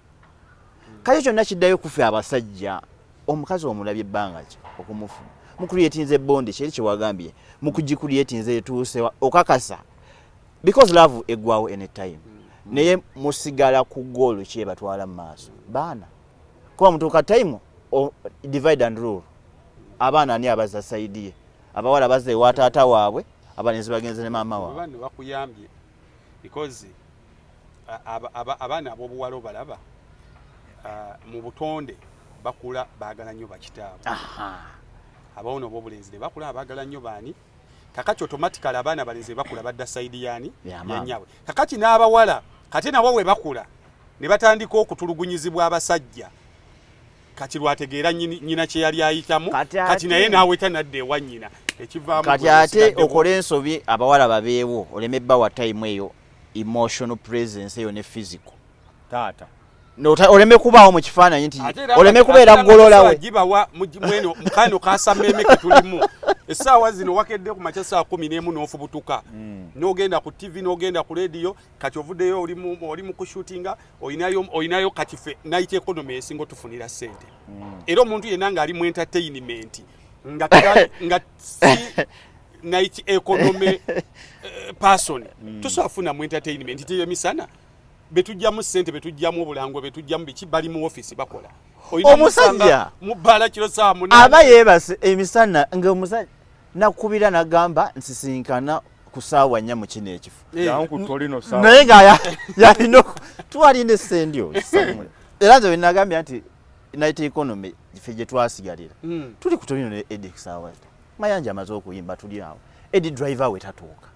kale kyonna kiddayo kufe abasajja omukazi omulabye ebbanga ki okumufuna mukulyetinze bondi kyeri kyewagambye mukugikulyetinze etuuse okakasa because love eggwawo anytime naye musigala ku goal kyebatwala mu maaso baana kuba mutuuka time divide and rule abaana ani abaza saidi ye abawala bazza ewa taata waabwe abanenzi bagenze ne maama waabwe abaana bakuyambye because abaana ab'obuwala obalaba mu butonde bakula baagala nnyo bakitaabwe abawono b'obulenzi bakula abagala nnyo baani kakati automatically abaana balenzi bakula badda side yaani yanyawe kakati n'abawala kati nabo we bakula ne batandika okutulugunyizibwa abasajja kati lwategeera nyina kye yali ayitamu kati naye naawe tanadde ewa nnyina ekivaamu kati ate okole ensobi abawala babeewo oleme bbawa time eyo emotional presence eyo ne physical taata oleme kubaawo mu kifaananyi nti oleme kubeera golola we gibawa mweno mukano kasameme ketulimu essaawa zino wakedde ku makya saa 11 n'ofubutuka n'ogenda ku TV n'ogenda ku radio kati ovuddeyo oli mu kushootinga oyinayo kati fe night economy esinga tufunira ssente era omuntu yenna ng'ali mu entertainment nga si night economy person tusafuna mu entertainment tiyo misana betujjamu ssente betujjamu obulangwe betujjamu biki bali mu office bakola omusajja mubala kiro saa 8 aba yeebase emisana ng'omusajja nakubira nagamba nsisinkana ku ssaawa 4 mu kino ekifo naye nga yalina twalina essendio era nze wenagambye nti night economy ife gye twasigalira tuli ku Torino ne Eddie ssaawa Mayanja amaze okuyimba tuli awo Eddie driver we tatuuka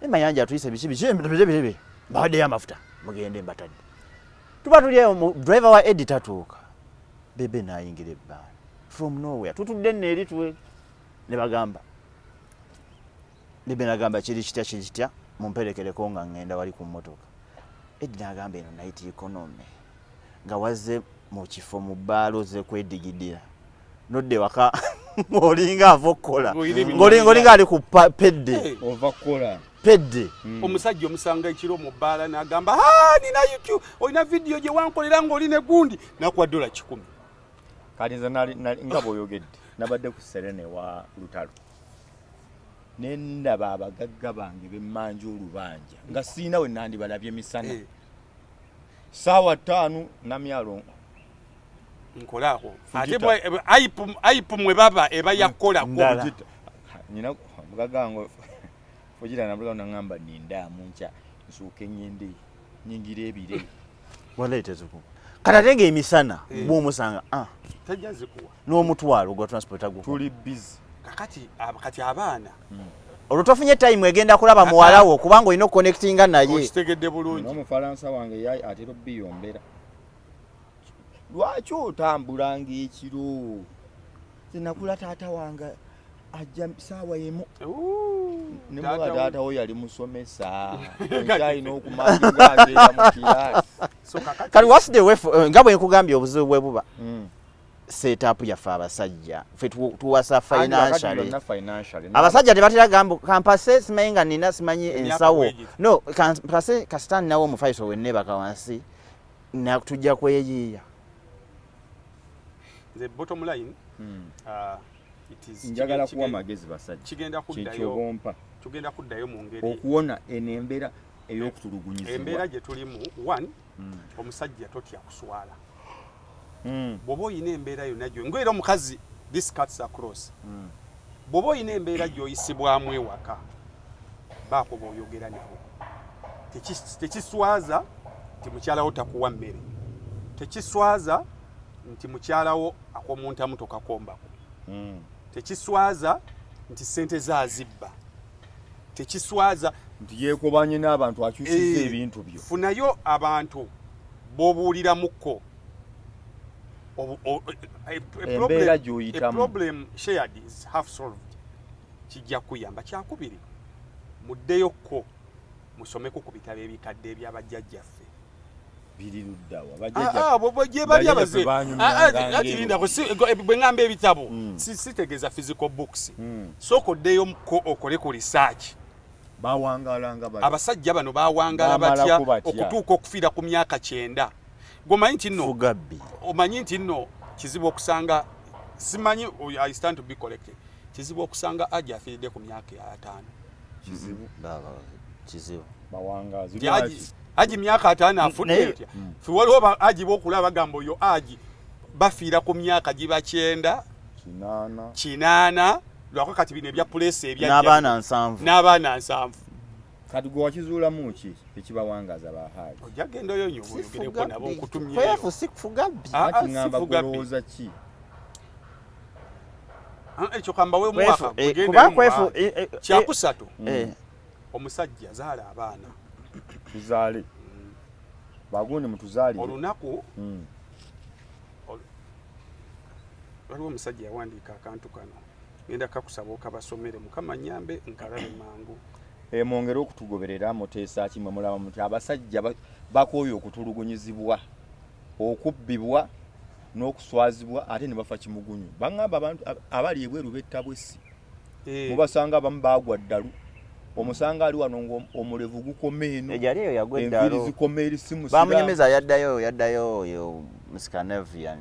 Mayanja atuyise biki baade y'amafuta mugende Batudde tuba tuli awo driver wa Eddie tatuuka bebe nayingira ebbanga from nowhere tutudde neeri tuwe ne bagamba bebe nagamba kiri kitya mumperekereko nga ngenda wali ku mmotoka Eddie nagamba eno night economy nga wazze mu kifo mu bbaalo ze kwedigidira nodde waka olinga avokola ngolinga ali ku pedde ovakola pedde omusajja omusanga ekiro mu bbaala n'agamba nina YouTube olina video gye wankolera ng'oli ne gundi nakuwa $10 kati nze nga bw'oyogedde nabadde ku Serene wa Lutalo ne ndaba abagagga bange b'emmanja olubanja nga siina we nandibalabye emisana ssaawa 5 namyalo nkolaako ate aipu mwe baba eba yakolako nyina mugagga wange Fujira nabula nangamba ninda muncha nsuke nyende nyingira ebire waleetezuko katatenge emisana bw'omusanga tajjaze kuwa n'omutwalo gwa transport ago tuli busy kati abaana olutofunye time egenda kulaba muwalawo kubanga olina connectinga naye okitegedde bulungi n'omufalansa wange yayi atero biyombera lwaki otambulanga ekiro zinakula taata wange ajja saawa yemu ne mwa taata wo yali musomesa nkyalina okumangira agenda mu kirasi kali what's the way nga bwe nkugambye obuzibu bwe buba setup yaffe abasajja ffe tuwasa financially abasajja tebatera gambo kampase simanyi nga nina simanyi ensawo no kampase kasitani nawo omufaiso wennebaka wansi natujja kweyiiya the bottom line njagala kuwa magezi basajja tugenda kuddayo mu ngeri okuwona enembera ey'okutulugunyizibwa embeera gye tulimu one omusajja totya kuswala bw'oba oyina embeera yonna gyo ngwera omukazi this cuts across bw'oba oyina embeera gy'oyisibwamu ewaka baako b'oyogera nabo tekiswaza nti mukyalawo takuwa mmere tekiswaza nti mukyalawo akomuntamu tokakombako tekiswaza nti sente zaazibba tekiswaza nti yeekobanye n'abantu akyusizza ebintu byo funayo abantu b'obuuliramuko embeera gy'oyitamu problem shared is half solved kijja kuyamba kyakubiri muddeyokko musomeko ku bitabo ebikadde ebyabajjajjaffe biri luddawa bwe ngamba ebitabo sitegeeza physical books sooka oddeyo okole ku research abasajja bano bawangala batya okutuuka okufiira ku myaka 9 omanyi nti nno kizibu okusanga simanyi I stand to be corrected kizibu okusanga aji afiiridde ku myaka 5 kizibu bawangazi aji myaka 5 afudde otya fi waliwo aji bokulaba bagamba oyo aji bafiira ku myaka giba 9 8 lwako kati bino ebya place ebya n'abaana 7 kati gwe wakizuulamu ki ekibawangaza bahaji ojagenda oyo nyo oyogereko nabo nkutumye Kwefu si kufugabbi ati ngamba kulowooza ki ekyo kamba we mwaka kuba Kwefu kyakusatu omusajja zaala abaana tuzaale bagundi mutuzaali olunaku waliwo omusajja yawandiika akantu kano ngenda kakusaba okabasomere mukama nyambe nkalabe mangu mwongere okutugoberera muteesa kimwe mulaba muti abasajja bakooye okutulugunyizibwa okubbibwa n'okuswazibwa ate ne bafa kimugunyu baŋŋamba abantu abali ebweru b'ettabwesi mubasanga abamu baagwa ddalu omusanga ali wano omulevu gukoma eno ejaliyo yagwa eddalu enviiri zikoma eri simusira bamunyumiza yaddayo oyo Scandinavian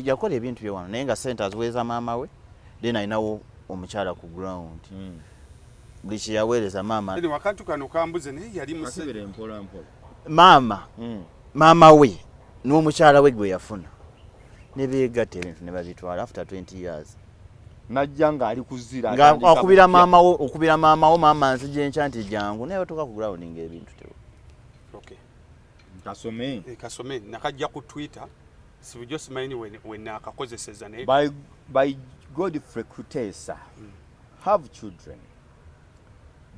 yakola ebintu bye wano naye nga sente aziweeza maama we then ayinawo omukyala ku ground buli kye yaweereza maama wakantu kano kambuze naye yali musibire mpola maama we n'omukyala we gwe yafuna ne beegatta ebintu ne babitwala after 20 years najja ng'ali kuzira okubira maama wo maama nzija enkya nti jangu naye batuuka ku ground ng'ebintu tewo kasome nakajja ku Twitter sibujjo simanyi we naakakozeseza naye by Godfrey Kutesa have children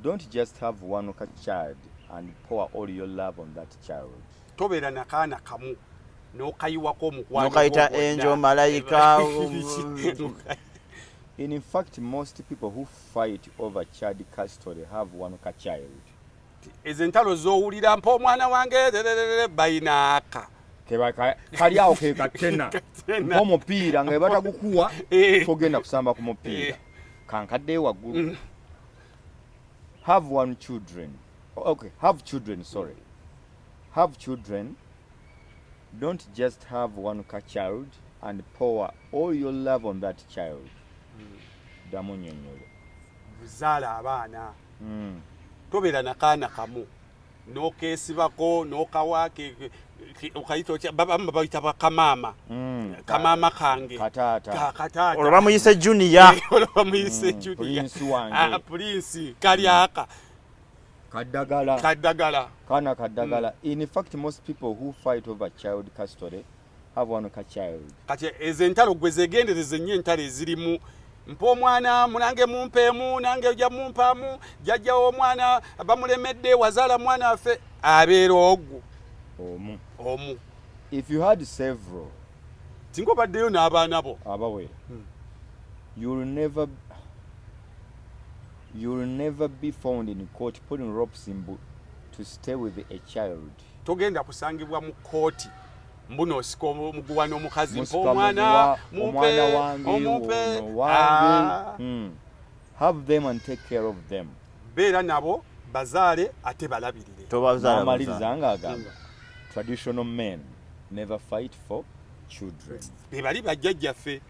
don't just have one child and pour all your love on that child tobeera nakaana kamu n'okayiwako omukwano n'okayita enjo malayika in fact most people who fight over child custody have one child ezo entalo z'owulira mpa omwana wange bayinaaka kali awo ke katena omupiira nga batagukuwa togenda kusamba ku mupiira kankadde waggulu have children don't just have one child and pour all your love on that child damunyonyola buzaala abaana tobeera nakaana kamu n'okeesibako n'okawaake okayita babamu bayita bakamaama kamaama kange kataata olwo bamuyise junior pulinsi kalyaka kaddagala kana kaddagala in fact most people who fight over child custody have one child kati ezo entalo gwe zegendereze nnyo entalo ezirimu mpa omwana munange mumpeemu nange ojja mumpaamu jjajjawo omwana bamulemedde wazaala mwana waffe abeera ogwo omu if you had several singa obaddeyo n'abaana bo abawera you'll never be found in court putting ropes to stay with a child togenda kusangibwa mu kooti mbuno osika omuguwa n'omukazi mpa omwana mumpe have them and take care of them beera nabo bazaale ate balabirire amaliriza nga agamba traditional men never fight for children be bali bajjajjaffe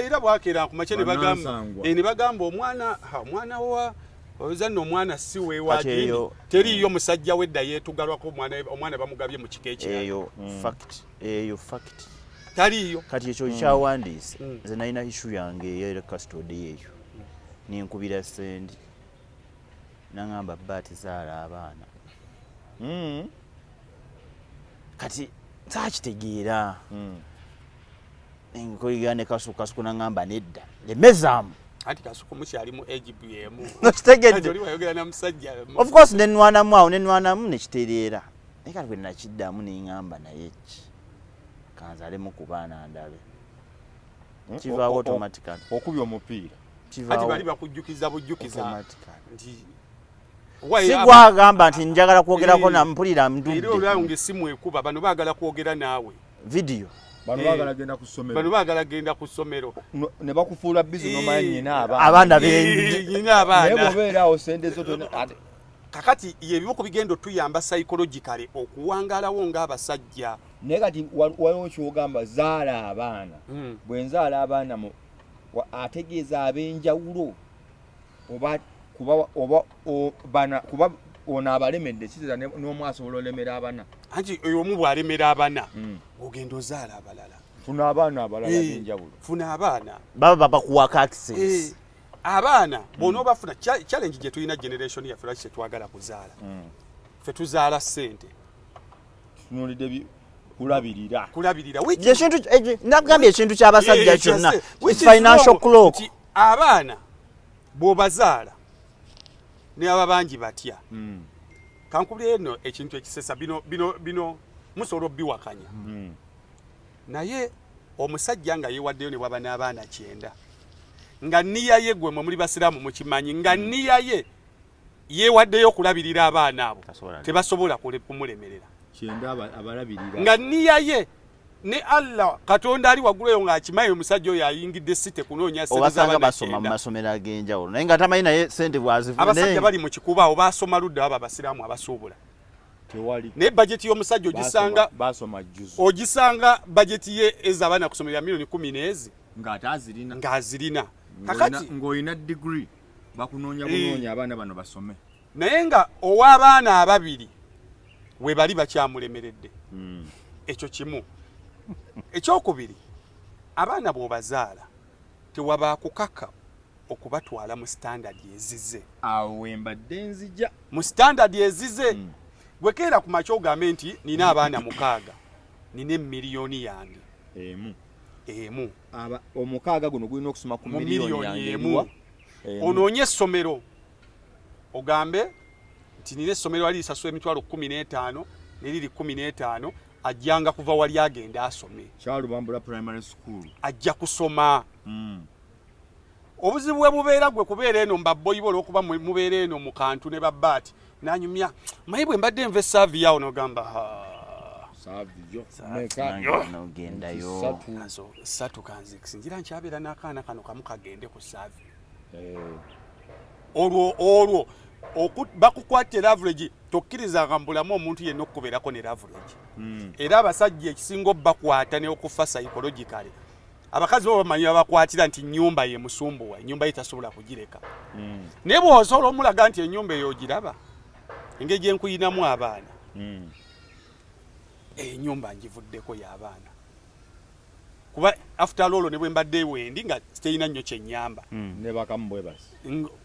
era bwakeera ku makye ne bagamba omwana wa ozanno omwana si weewaadini teriiyo musajja wedda yeetugalwako omwana bamugabye mu kika ekyeyo fact taliiyo kati ekyo kyawandiise nze nalina issue yange eyo custody eyo ninkubira sendi nangamba Batt zaala abaana kati saakitegeera nkoyiga ne kasuku nangamba nedda lemezaamu anti kasuku mukyali mu AGBM nokitegedde oli wayogera na musajja of course nenwanamu awo nenwanamu nekitereera naye kati bwe nakiddamu neŋŋamba naye ki kanzalemu ku baana ndabe kivaawo automatically okubya omupiira ati bali bakujjukiza bujjukiza nti sigwagamba nti njagala kwogerako nampulira mdudde era olwange essimu ekuba bano baagala kwogera naawe video bano baagala genda ku ssomero ne bakufuula bizi n'omanya nnyina abaana naye bw'obeera awo sente zo kakati yebimu ku bigendo tuyamba psychologically okuwangaalawo ng'abasajja naye kati waliwo kyogamba zaala abaana bwe nzaala abaana ategeeza ab'enjawulo kuba ono abalemedde kizira n'omwasobola olemera abana anti oyo omu bw'alemera abana ogenda ozaala abalala funa abaana abalala b'enjawulo funa abaana baba bakuwaka access abaana bw'onoobafuna challenge gye tulina generation yaffe lwaki tetwagala kuzaala ffe tuzaala ssente tunuulidde kulabirira nagambye ekintu ky'abasajja kyonna financial clock abaana bw'obazaala ne aba bangi batya kankubira eno ekintu ekisesa bino musobola obbiwakanya naye omusajja nga yeewaddeyo ne bwaba n'abaana 9 nga nniya ye gwe mwe muli basiraamu mukimanyi nga nniya ye yeewaddeyo okulabirira abaana abo tebasobola kumulemerera nga nniya ye ne Allah Katonda ali waggulu eyo ng'akimaye omusajja oyo ayingidde site kunoonya ssente obasanga basoma mu masomero ag'enjawulo naye nga tamanyi naye ssente bwazifune abasajja bali mu kikuba oba asoma ludda abo abasiraamu abasuubula naye bajeti y'omusajja ogisanga bajeti ye ez'abaana kusomera milioni 10 n'ezi ng'azirina kakati ng'olina degree bakunoonya abaana bano basome naye nga ow'abaana ababiri we bali bakyamulemeredde ekyo kimu ekyokubiri abaana bw'obazaala tewaba kukaka okubatwala mu standard ezize awo wembadde nzija mu standard ezize gwe keera ku makya ogambe nti nina abaana 6 nina miliyoni yange emu omukaaga guno gulina okusoma ku miliyoni yange onoonye essomero ogambe nti nina essomero ali lisasula emitwalo 15 neriri 15 ajjanga kuva wali agenda asome Kyalubambula primary school ajja kusoma obuzibu bwe bubeera gwe kubeera eno mbabboyibola okuba mubeera eno mu kantu ne Batt nanyumya mayi bwe mbadde nve saavi yawo n'ogamba nogendayo satu kanzi sinjira nkyabeera n'akaana kano kamu kagende ku saavi olwo bakukwatira average tokkirizanga mbulamu omuntu yenna okubeerako ne average era abasajja ekisinga obbakwata ne okufa psychologically abakazi bo bamanyi babakwatira nti nyumba ye musumbuwa nyumba itasobola kugireka naye bw'osobola omulaga nti ennyumba eyo ogiraba engeri gye nkuyinamu abaana ennyumba ngivuddeko y'abaana kuba after all ne bwe mbadde wendi nga siteyina nnyo kyennyamba ne bakamu bwe basi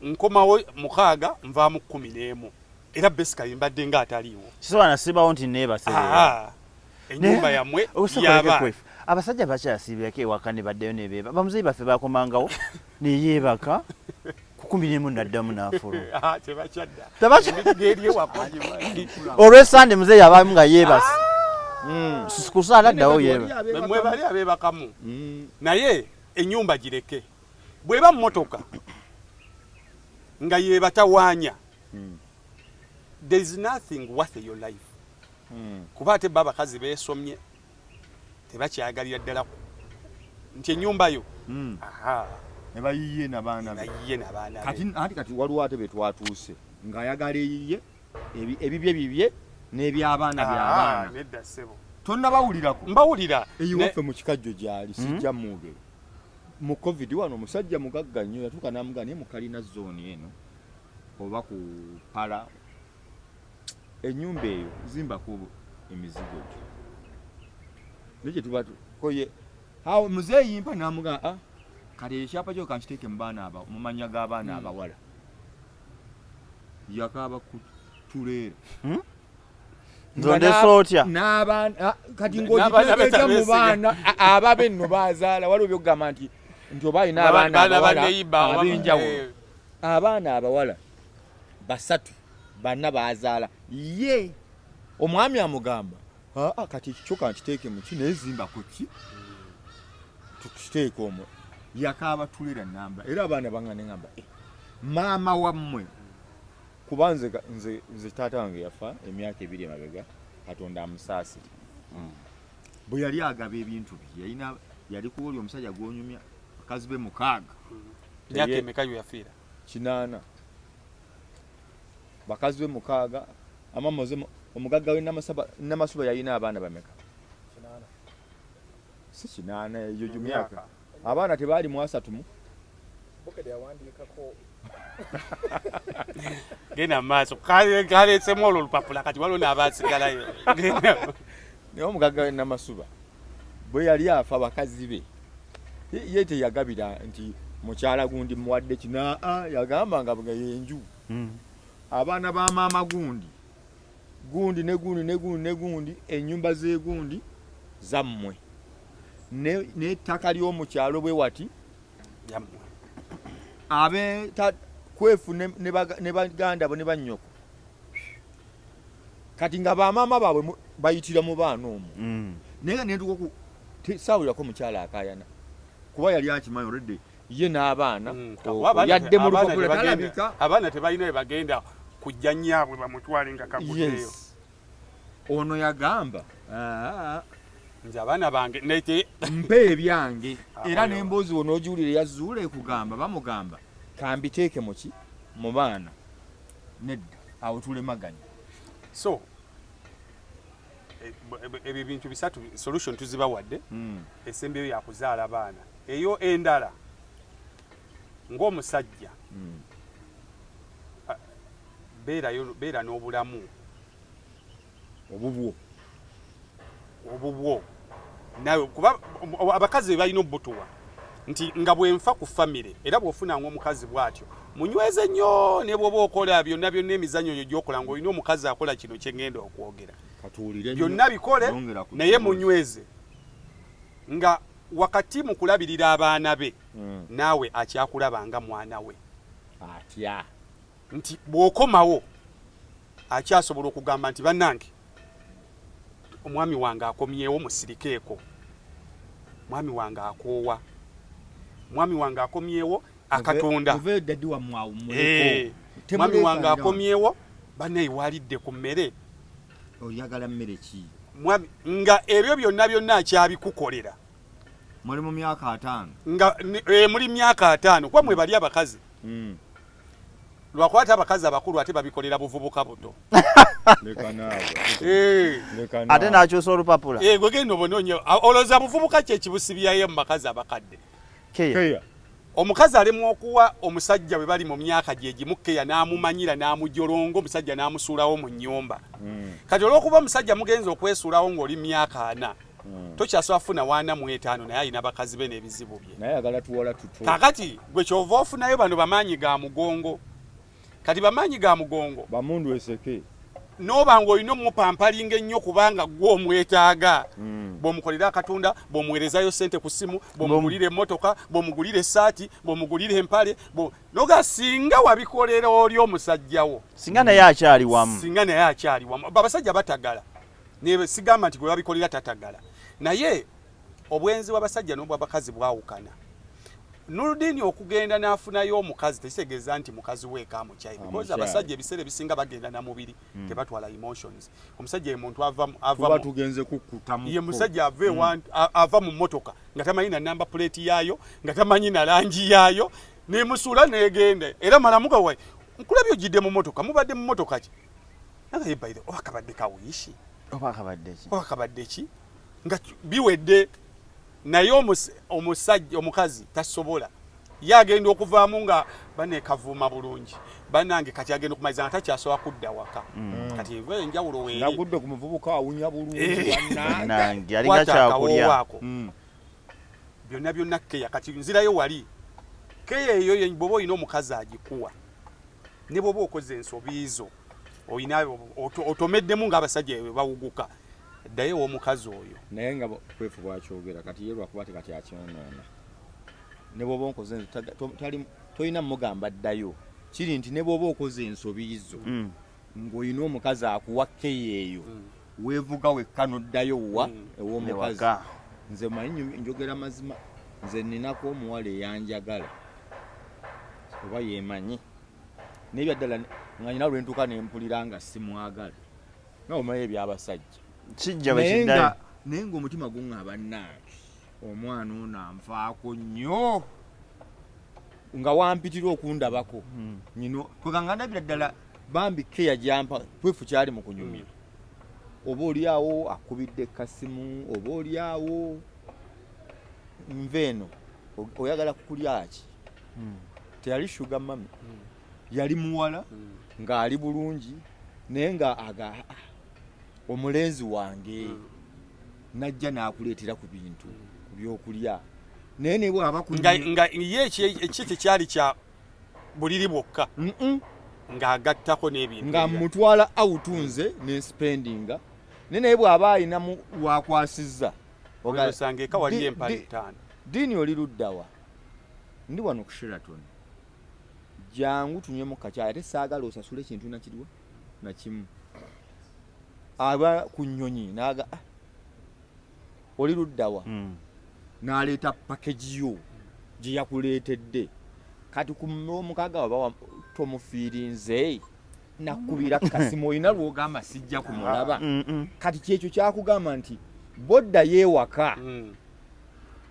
nkomawo 6 nvaamu 11 era basically mbadde nga ataliiwo kisobola nasibawo nti neebase ennyumba yammwe y'abaana abasajja bakyasiibirako ewaka ne baddeyo nebeeba bamuzeyi baffe bakomangao neyeebaka ku 11 naddamu n'afuluma olw'esande muzeyi abaamu nga yeebase kusaala ddawo mwe bali abeebakamu naye ennyumba gireke bw'eba mmotoka nga yeebatawaanya there is nothing worth your life kuba ate baba abakazi beesomye tebakyagalira ddala nti ennyumba yo ne bayiye n'abaana kati waliwo ate betwatuuse ng'ayagala eyiye ebibye n'eby'abaana by'abaana nedda ssebo tonnabawulirako mbawulira eyiwaffe mu kikajjo gyali sijja muugere mu covid wano omusajja mugagga nnyo yatuuka n'amugaa naye mu kalina zooni eno oba ku pala ennyumba eyo zimbako emizigo gyo nekye tuba koye awo muzeeyi yimpa n'amugaa kale ekyapa kyo kankiteeke mu manya g'abaana abawala yakaaba kutuleera nzondeso otya n'abaana kati ng'ogitegeeza mu baana ababe nno bazaala waliwo byokugamba nti oba alina abaana abawala ab'enjawulo abaana abawala 3 bana bazaala ye omwami amugamba kati ekikyo kankiteeke mu ki naye zimbako ki tukiteeke omwo yakaaba tulera namba era abaana baŋŋane ŋamba maama wammwe kuba nze taata wange yafa emyaka 2 emabega Katonda amusaasire bwe yali agaba ebintu bye yali kuwoli omusajja gw'onyumya bakazi be 6 myaka emeka yo yafiira 8 bakazi be 6 amamoze omugagga we namasuba yalina abaana bameka 8 eyo myaka abaana tebaali mu 3 mu bokede yawandiikako genda maaso kaleetsemu olwo olupapula kati waliwo n'abaasigalayo naye omugagga we namasuba bwe yali afa abakazi be ye teyagabira nti mukyala gundi muwadde kina yagamba nga bwe yenju abaana ba maama gundi ne gundi ennyumba z'egundi zammwe n'ettaka ly'omukyalo bwe wati abe Kwefu ne baganda bo ne bannyoko kati nga bamaama baabwe bayitira mu baana omwo naye nentuka saawulirako mukyala akayana kuba yali akimanyi olwedde ye n'abaana yadde mu lupapula talabika abaana tebalina we bagenda kujja nnyabwe bamutwale nga kaguddeyo ono yagamba nze abaana bange nete mpe ebyange era n'emboozi wo n'ogiwulira yazuula ekugamba bamugamba kambiteeke muki mu baana nedda awo tulemaganya so ebyo bintu bisatu solution tuzibawadde esembeyo yakuzaala baana eyo endala ng'omusajja beera n'obulamu obubwo nawe kuba abakazi balina obutuwa nti nga bwenfa ku famire era bw'ofuna ng'omukazi bw'atyo munyweze nnyo ne bw'oba okola byonna emizannyo yo gy'okola ng'olina omukazi akola kino kye ngenda okwogera byonna bikole naye munyweze nga wakati mu kulabirira abaana be naawe akyakulaba nga mwana we atya nti bw'okomawo akyasobola okugamba nti bannange omwami wange akomyewo musirikeeko mwami wange akoowa mwami wange akomyewo akatonda mwami wange akomyewo banneewalidde ku mmere oyagala mmere ki mwami nga ebyo byonna akyabikukolera muli mu myaka 5 nga muli myaka 5 kuba mwe bali abakazi lwakwata abakazi abakulu ate babikolera buvubuka buto ate nakyosa olupapula gwe genda obononye oloza buvubuka kye kibusibyayo mu bakazi abakadde keya omukazi alemu okuwa omusajja bwe bali mu myaka gye gimu keya n'amumanyira n'amujolongo omusajja n'amusuulawo mu nnyumba kati olw'okuba omusajja mugenza okwesuulawo ng'oli myaka 4 tokyasobola afuna 45 naye alina bakazi be n'ebizibu bye naye agala tuwola tutu kakati gwe kyova ofunayo bano bamaanyi ga mugongo kati bamaanyi ga mugongo bamundu eseke noba ng'olina omupampalinga ennyo kubanga gwe omwetaaga bw'omukolera akatunda bw'omuweerezayo ssente ku ssimu bw'omugulira emmotoka bw'omugulira essaati bw'omugulira empale noga singa wabikolera oli omusajjawo singa naye akyali wamu abasajja batagala sigamba nti gwe babikolera tatagala naye obwenzi bw'abasajja n'obw'abakazi bwawukana Noordeen okugenda n'afunayo omukazi tekitegeeza nti mukazi weeka amukyayi because abasajja ebiseera ebisinga bagenda na mubiri tebatwala emotions omusajja ye muntu ava tugenze kukutamu ye musajja ava mu motoka nga tamanyi na number plate yaayo nga tamanyi na langi yaayo nemusuula negende era malamuka wayi nkulabyo jidde mu motoka mubadde mu motoka ki naga yebaide obakabadde kawishi obakabadde ki nga biwedde naye omusajja omukazi tasobola yagenda okuvaamu nga banekavuuma bulungi banange kati agenda okumaliza nga takyasobola kudda waka kati eva enjawulo weeri nagudde ku muvubuka awunya bulungi nange alina kyakulya byonna keya kati nzirayo wali keya eyo bw'oba olina omukazi agikuwa ne bw'oba okoze ensobiizo olina otomeddemu ng'abasajja bawuguka ddayo w'omukazi oyo naye nga Kwefu bwakyogera kati ye lwakuba kati akyonoona ne bw'oba okoze tolina mugamba ddayo kiri nti ne bw'oba okoze ensobiizo ng'olina omukazi akuwa keya eyo weevuga wekka n'oddayo wa ew'omukazi nze manyi njogera mazima nze ninako omuwala eyanjagala oba yemanyi n'ebyaddala nga nyina lwentuuka nempulira nga simwagala nga omanyi ebyabasajja kijja bwekiddayo naye ng'omutima guŋŋaba nange omwana ono anfaako nnyo nga wampitira okundabako nyino kwekangandabira ddala bambi keya gyampa Kwefu kyali mu kunyumira oba oliawo akubidde kasimu oba oliawo nveeno oyagala kukulya ki teyali shuga mami yali muwala ng'ali bulungi naye nga omulenzi wange najja n'akuleetera ku bintu byokulya naye ne bw'aba nga ye eki tekyali kya buliri bwokka ng'agattako n'ebintu nga mutwala awutunze ne spendinga naye bw'aba ayinamu wakwasizza Osanga eka wali empale 5. Dini oli luddawa. Ndi wano ku Sheraton. Jangu tunywe mu kachai ate saagala osasule kintu nakirwa na kimu. Aba ku nnyonyi naga oli luddawa. N'aleeta package yo gye yakuleetedde. Kati ku mukaga waba tomufiirinze nakubira kasimu olina lwogamba sijja kumulaba. Kati kyekyo kyakugamba nti bodda yeewaka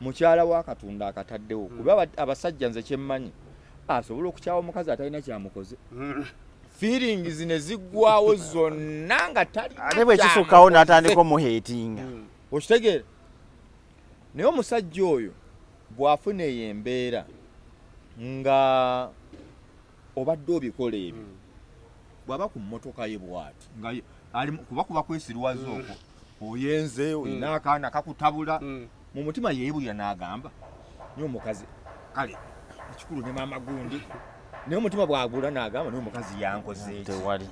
mukyala wa Katonda akataddewo kuba abasajja nze kyemmanyi asobola okukyawa omukazi atalina kyamukoze. Feelings ne ziggwawo zonna nga tali ate bwe kisukkawo n'atandika omuheetinga. Okitegeera naye omusajja oyo bw'afuna eyo embeera nga obadde obikola ebyo bw'aba ku mmotoka ye bw'ati nga kuba kwesirwaza okwo oyenze olina akaana kakutabula mu mutima yeebulira n'agamba naye omukazi kale ekikulu ne maama gundi naye omutima bw'agula n'agamba naye omukazi yankoze tewali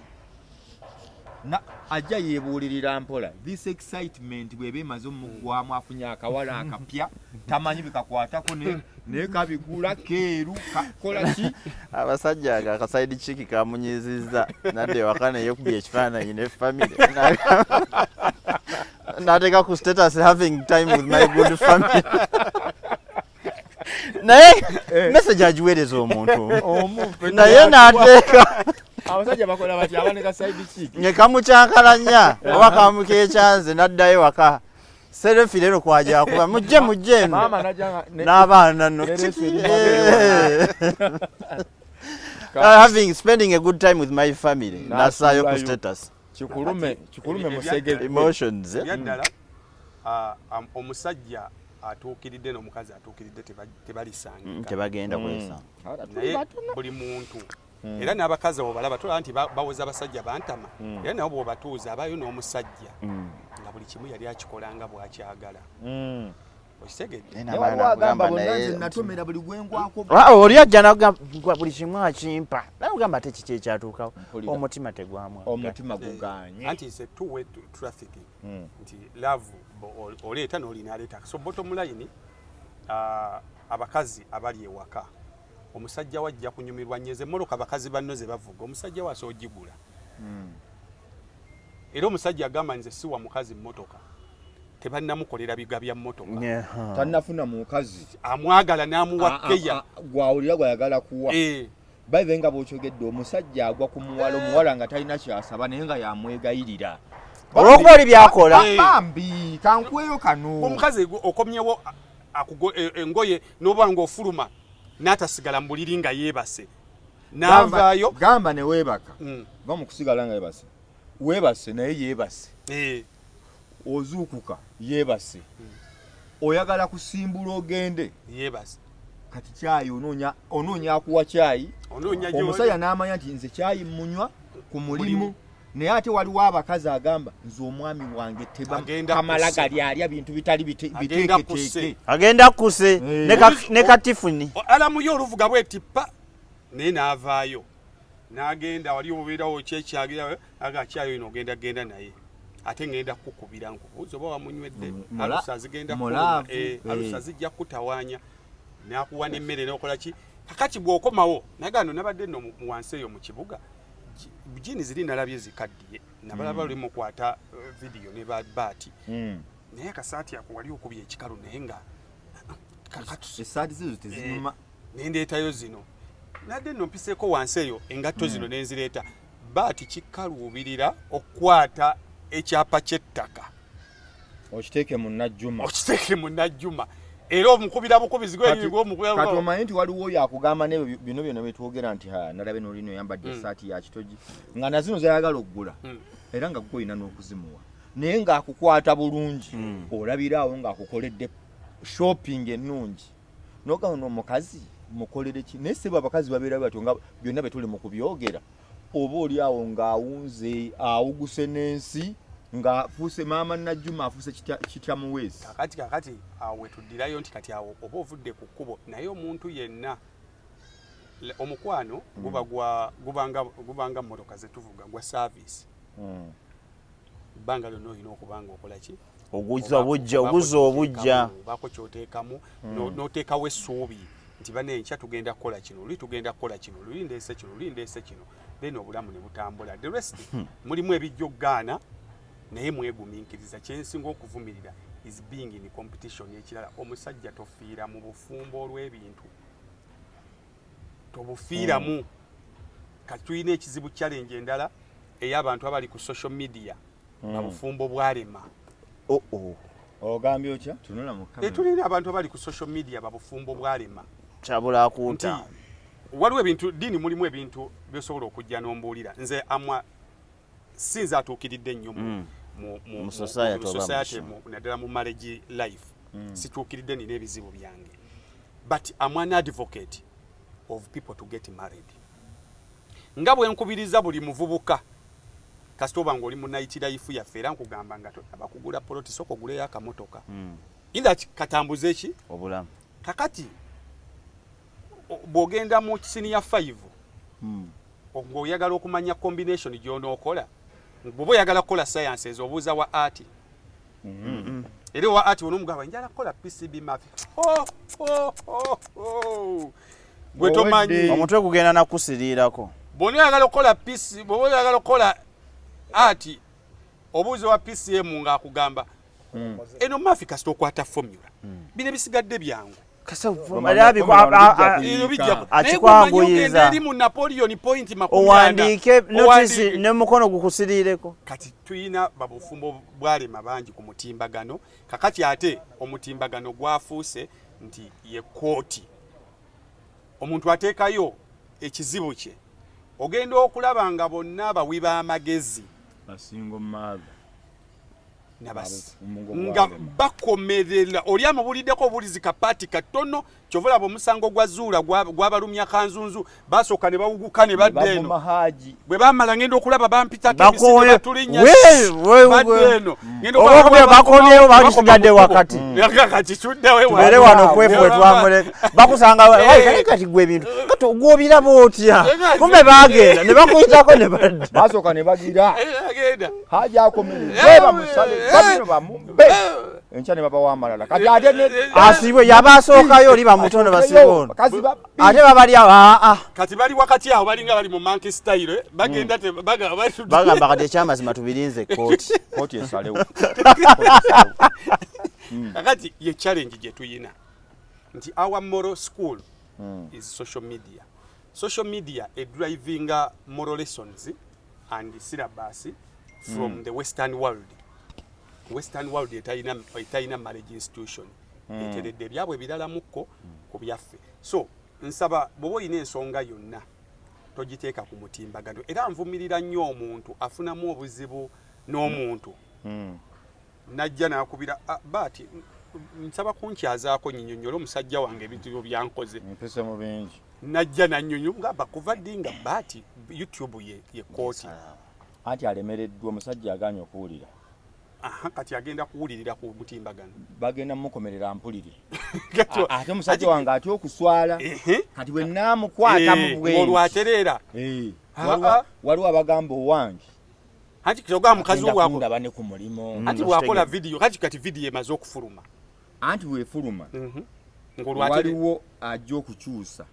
ajja yeebuulirira mpola this excitement bw'eba emaze omugwamu afunye akawala akapya tamanyi bikakwatako naye kabigula keeru kakola ki. Abasajja akasaidi chiki kamunyizizza nadde wakana yekubye ekifaananyi ne family nateka ku status having time with my good family. Naye message agiweereza omuntu naye n'ateeka abasajja bakola bati abaneka side chick ne kamukyankalanya oba kamukekyanze n'addayo waka serefi lero kwaja kuba mujje mama najanga n'abaana no having spending a good time with my family nasayo ku status kikulume musege emotions yaddala omusajja atuukiridde n'omukazi atuukiridde tebalisanga tebagenda kwesa naye buli muntu era n'abakazi abo balaba tulaba nti bawoza abasajja bantama era nabo bw'obatuuza abayo n'omusajja nga buli kimu yali akikolanga bw'akyagala okitegedde n'abagamba bonna nze natomera buli gwengwako oli ajja n'agamba buli kimu akimpa n'agamba ate kiki ekyatuukawo omutima tegwamu omutima guganye anti it's a two-way traffic nti love oleeta n'olina aleeta so bottom line abakazi abali ewaka omusajja wajja kunyumirwa nyeze moloka abakazi banno ze bavuga omusajja waso ogigula era omusajja agamba nze siwa mukazi mmotoka tebannamukolera bigabya mmotoka tannafuna mukazi amwagala n'amuwa keya gwawulira gwayagala kuwa baive nga bw'okyogedde omusajja agwa ku muwala omuwala nga talina kyasaba naye nga yamwegayirira olwokuba oli byakola bambi kankweyo kano omukazi okomyewo engoye n'oba ng'ofuluma n'atasigala mu buliri nga yeebase n'avaayo gamba ne weebaka nga mu kusigala nga yeebase weebase naye yeebase ozuukuka yeebase oyagala kusimbula ogende yeebase kati kyayi onoonya akuwa kyayi omusajja n'amanya nti nze kyayi munywa ku mulimu naye ate waliwo abakazi agamba nze omwami wange kamala gali alya bintu bitali biteeketeeke agenda kuse ne katifuni alamuyo oluvuga bwetippa naye n'avaayo n'agenda wali obubeerawo kyekyagira agakyayo ino ogenda genda naye ate ngenda kukubira nkubuuza oba wamunywedde alusa zigenda alusa zijja kutawaanya n'akuwa n'emmere n'okola ki kakati bw'okomawo nagano nabadde nno wansi eyo mu kibuga jini ziri nalabye zikaddiye nabalaba luli mukwata video ne Batt naye akasaati ako wali okubye ekikalu naye nga esaati zizo tezinyuma nendeetayo zino nadde nno mpiseeko wansi eyo engatto zino nenzireeta Batt kikaluubirira okukwata ekyapa ky'ettaka okiteeke mu Najjuma era omukubira bukubizi gw'omukubira kati omanyi nti waliwo oyo akugamba n'ebyo bino byonna byetwogera nti nalabe n'olino yambadde essaati ya kitogi nga na zino zayagala okugula era nga gwe olina n'okuzimuwa naye ng'akukwata bulungi olabira awo ng'akukoledde shopping ennungi n'ogamba n'omukazi mukolere ki naye seba abakazi babeera batyo nga byonna bye tuli mu kubyogera oba oli awo ng'awunze awuguse n'ensi nga fuse maama Najjuma afuse kityamuweesi kakati awo wetuddirayo nti kati awo oba ovudde ku kkubo naye omuntu yenna omukwano gubanga mmotoka zetuvuga gwa service bbanga lyonna olina okubanga okola ki obujja bako kyoteekamu n'oteekawo essuubi nti bane enkya tugenda kukola kino luli tugenda kukola kino luli ndeese kino then obulamu ne butambula the rest mulimu ebijja okugaana naye mwegumiikiriza kyensinga okuvumirira is being in competition ekirala omusajja tofiira mu bufumbo olw'ebintu tobufiiramu katuyina ekizibu challenge endala ey'abantu abali ku social media abufumbo bwalema ogambye otya tunula mu kamera tulina abantu abali ku social media babufumbo bwalema kyabula akuuta waliwo ebintu dini mulimu ebintu byosobola okujja n'ombuulira nze amwa sinza atuukiridde nnyo mu society naddala mu marriage life situukiridde nina ebizibu byange but I'm an advocate of people to get married nga bwe nkubiriza buli muvubuka kasita oba ng'oli mu night life yaffe era nkugamba nga abakugula poloti soko guleyo akamotoka ila katambuze ki obulamu kakati bw'ogenda mu senior 5 ng'oyagala okumanya combination gy'onookola bw'oba oyagala kukola sciences obuuza wa art era wa art onomugamba njala kukola PCB math gwe tomanyi omutwe gugenda nakusiriirako bw'ona oyagala okukola PC bw'oba oyagala okukola art obuuza wa PCM ng'akugamba eno math kasita okwata formula bino bisigadde byangu akikwambuyiza owandiike notisi n'omukono gukusiriireko kati tuyina babufumbo bwalema bangi ku mutimbagano kakati ate omutimbagano gwafuuse nti ye kooti omuntu ateekayo ekizibu kye ogenda okulaba nga bonna abawi b'amagezi basingo maaga nga bakomerera oli amubuliddeko obulizi kapaati katono kyovula omusango gwa zuula gwabalumya kanzunzu basooka ne bawuguka ne badde eno bwe bamala ngenda okulaba bampitakotulinya bakomyewo bakisigadde wakati tubeere wano Kwefu wetwamuleka bakusanga kati gwe ebintu kati gwobiraba otya kumbe bagenda ne bakuyitako ne badda basooka ne bagira haja akomerera bamusale babino bamumbe enchane baba wamalala kati ate ne asibwe yabasookayo oli bamutono basibono ate babali kati bali wakati awo balinga bali mu monkey style bagenda te bagamba kati ekyamazima tubirinze kooti esalewo kakati ye challenge gye tuyina nti our moral school is social media a driving moral lessons and syllabus from the western world etayina marriage institution eteredde ebyabwe ebirala mukko ku byaffe so nsaba bw'oba olina ensonga yonna togiteeka ku mutimbagano era nvumirira nnyo omuntu afunamu obuzibu n'omuntu najja nakubira Batt nsaba kunkyazaako nnyonnyola omusajja wange ebintu byankoze mpise mu bingi najja nannyonnyo ngamba kuva ddi nga Batt YouTube ye kooti anti alemereddwa omusajja aganye okuwulira kati agenda kuwulirira ku mutimbagano bagenda mukomerera mpulire ate omusajja wange ati okuswala kati bwe naamukwata mu bwenyi olwatereera waliwo abagamba owange anti kisoga mukazi wako ndabane ku mulimo anti bwakola video kati video emaze okufuluma anti weefuluma waliwo ajja okukyusa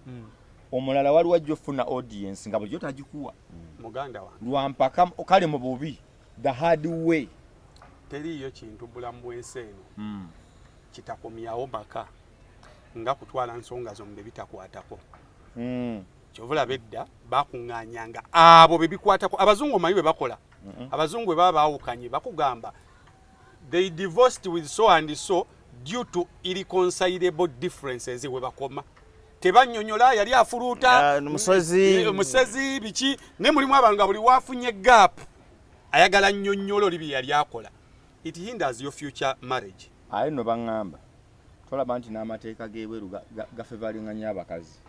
omulala waliwo ajja ofuna audience nga bulijjo tagikuwa muganda wange lwampaka kale mu bubi the hard way teriyo kintu bulamu bw'ensi eno kitakomyawo maka nga kutwala nsonga zo mbe bitakwatako kyovula bedda bakuŋŋaanyanga abo be bikwatako abazungu omanyi bwe bakola abazungu bwe baba baawukanye bakugamba they divorced with so and so due to irreconcilable differences we bakoma tebannyonnyola yali afuluuta musezi biki ne mulimu abanga buli waafunye gap ayagala nnyonnyola oli bye yali akola it hinders your future marriage aye no baŋŋamba tolaba nti n'amateeka g'ebweru gafevalinga abakazi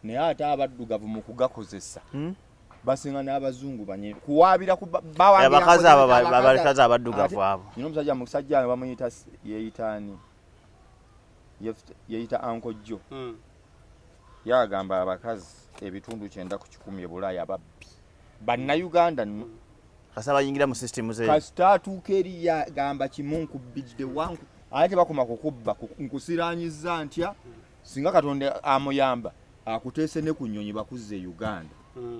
naye ate abaddugavu mu kugakozesa basinga n'abazungu banye kuwaabira abakazi abakazi abaddugavu abo nino omusajja bamuyita yeyita Uncle Joe yagamba abakazi ebitundu 9 ku 10 e Bulaaya babbi bannayuganda kasaba yingira mu system ze kasita tukeri ya gamba kimunku bijde wangu ate bakoma kukubba nkusiranyiza ntya singa katonda amuyamba akutese ne kunyonyi bakuze Uganda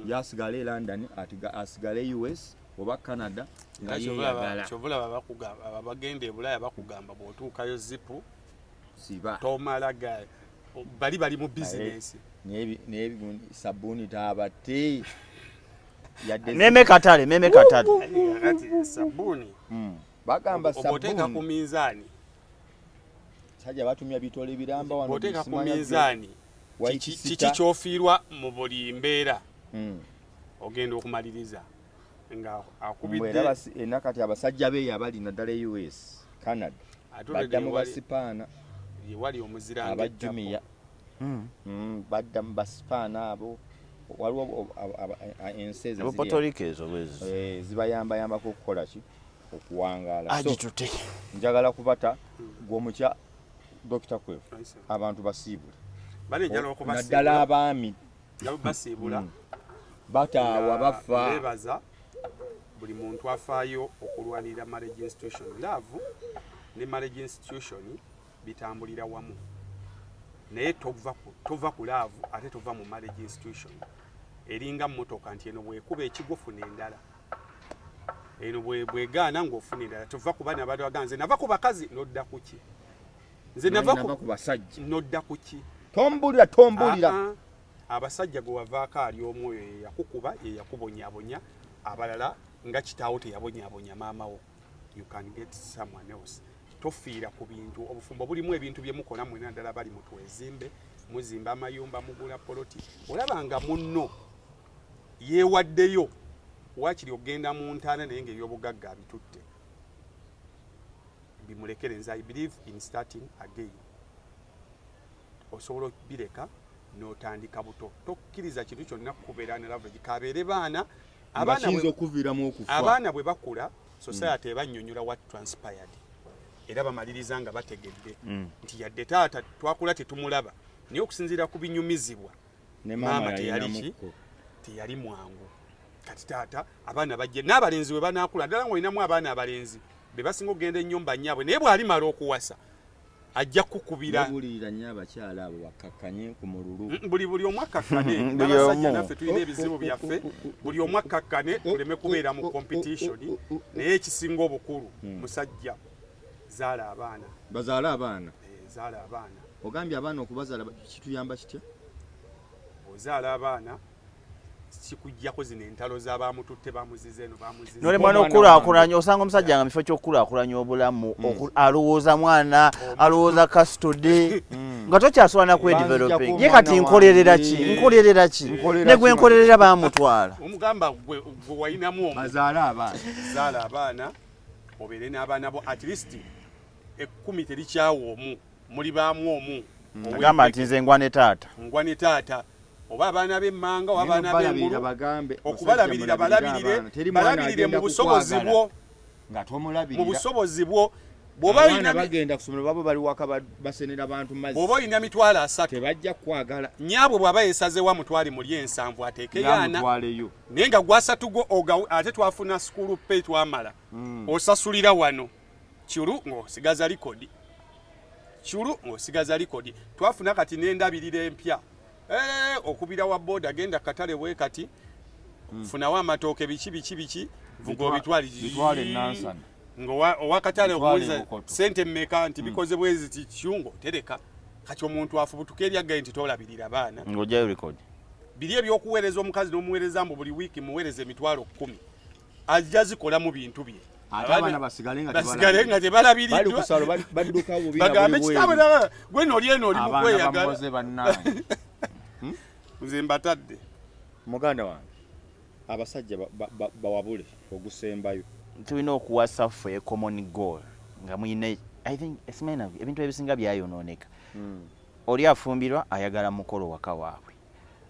yasigale London atiga asigale US oba Canada nga yeyagala chovula babakugamba abagende bulaya bakugamba botukayo zipu siba tomalaga bali mu business nebi sabuni tabate meme katale ati sabuni bagamba sabuni oboteka ku minzani sajja batumya bitole biramba wano oboteka ku minzani kiki kyofiirwa mu buli mbeera ogenda okumaliriza nga akubidde enakati abasajja be yabali naddala US Canada baddamu basipaana wali omuziranga abajjumia badda mbasipaana abo waliwo enseze zibayamba yamba kukola ki okuwangala agitute njagala kubata gw'omukya Dr. Kwefu abantu basiibule banejala okubasiibula naddala abaami basiibula bataawa bafa bebaza buli muntu afaayo okulwanira marriage institution love ne marriage institution bitambulira wamu naye tova ku love ate tova mu marriage institution eringa mmotoka nti eno bwekuba ekigofu n'endala eno bwegaana ng'ofuna endala tova ku baana abantu baganze nava ku bakazi nodda ku ki nze nava ku basajja nodda ku ki tombulira abasajja gwe wavaako ali omwoyo yeyakukuba yeyakubonyabonya abalala nga kitaawo teyabonyabonya maamawo you can get someone else tofiira ku bintu obufumbo bulimu ebintu bye mukola mwena ddala bali mutwezimbe muzimba amayumba mugula poloti olabanga munno yeewaddeyo wakiri ogenda mu ntaana naye ng'ebyobugagga abitutte bimulekere nze I believe in starting again osobola bireka n'otandika buto tokkiriza kintu kyonna kubeera ne leverage kabeere baana abaana bwe bakula society ebannyonnyola what transpired era bamaliriza nga bategedde nti yadde taata twakula tetumulaba naye okusinziira ku binyumizibwa ne maama teyali mwangu kati taata abaana bajje n'abalenzi bwe banaakula ddala ng'olinamu abaana abalenzi be basinga okugenda ennyumba nnyabwe naye bw'alimala okuwasa ajja kukubira bulira nnyo abakyala abo bakakkanye ku mululu buli omu akakkane n'abasajja naffe tulina ebizibu byaffe buli omu akakkane tuleme kubeera mu competition naye ekisinga obukulu musajja bazaala abaana zaala abaana ogambye abaana okubazaala kituyamba kitya ozaala abaana sikujjako zino entalo z'abamututte bamuzize eno bamuzize nole mwana okulaakulanya osanga omusajja nga mifo ky'okulaakulanya obulamu alowooza mwana alowooza custody nga tokyasobola kwediveloping ye kati nkolerera ki ne gwe nkolerera bamutwala omugamba gwe wayinamu zaala abaana obeere n'abaana bo at least 10 terikyawo omu muli baamu omu agamba nti nze ngwa ne taata oba abaana b'emmanga oba abaana b'engulu okubalabirira balabirire mu busobozi bwo nga tomulabirira mu busobozi bwo bw'oba bagenda ku ssomero babo bali waka basenera bantu mazzi bw'oba olina mitwalo 3 tebajja kwagala nnyabwe bw'aba yeesazewa mutwali muli 7 ateekeyaana naye nga gwasatu gwo ate twafuna sukulu pe twamala osasulira wano kyulu ng'osigaza likodi twafuna kati n'endabirira empya okubira wa boda agenda katale bwe kati funawo amatooke biki vuga obitwale nansana owakatale okuwuliza sente mmeka nti bikoze bwezi ti kyungo tereka kati omuntu afubutuka eryaggaye nti tolabirira baana ng'ojjayo record biri ebyokuweereza omukazi n'omuweereza mbu buli wiiki muweereze emitwalo 10 ajja zikola mu bintu bye abaana basigale nga tebalabiriddwa bagambe kitaabwe nawe gwe noli eno oli mukweyagala nze mbatadde muganda wange abasajja bawabule ogusembayo tulina okuwasa ffe common goal nga muyina I think ebintu ebisinga byayonooneka oli afumbirwa ayagala mukolo waka waabwe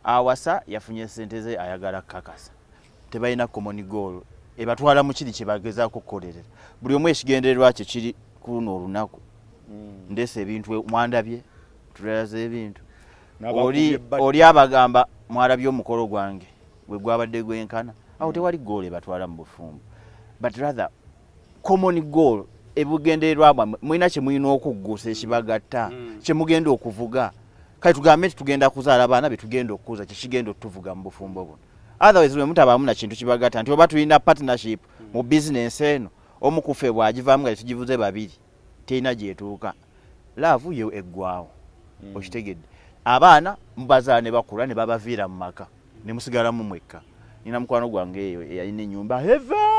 awasa yafunye sente ze ayagala kakasa tebalina common goal ebatwala mu kiri kye bagezaako okukolerera buli omu ekigendererwa kye kiri ku luno olunaku ndeesa ebintu mwandabye tulaza ebintu oli abagamba mwalabye omukolo gwange bwe gwabadde gwenkana awo tewali goal ebatwala mu bufumbo but rather common goal ebugendererwa mwina kye mwina okuggusa ekibagatta kye mugenda okuvuga kale tugambe tugenda kuzaala abaana betugenda okukuza kikigenda okutuvuga mu bufumbo buno otherwise bwe mutabaamu na kintu kibagatta nti oba tulina partnership mu business eno omukufe bwagivaamu nga tugivuze babiri teina gyetuuka laavu yo eggwawo okitegedde abaana mubazaala ne bakula ne babaviira mu maka ne musigalamu mwekka nina mukwano gwange eyo eyalina ennyumba heve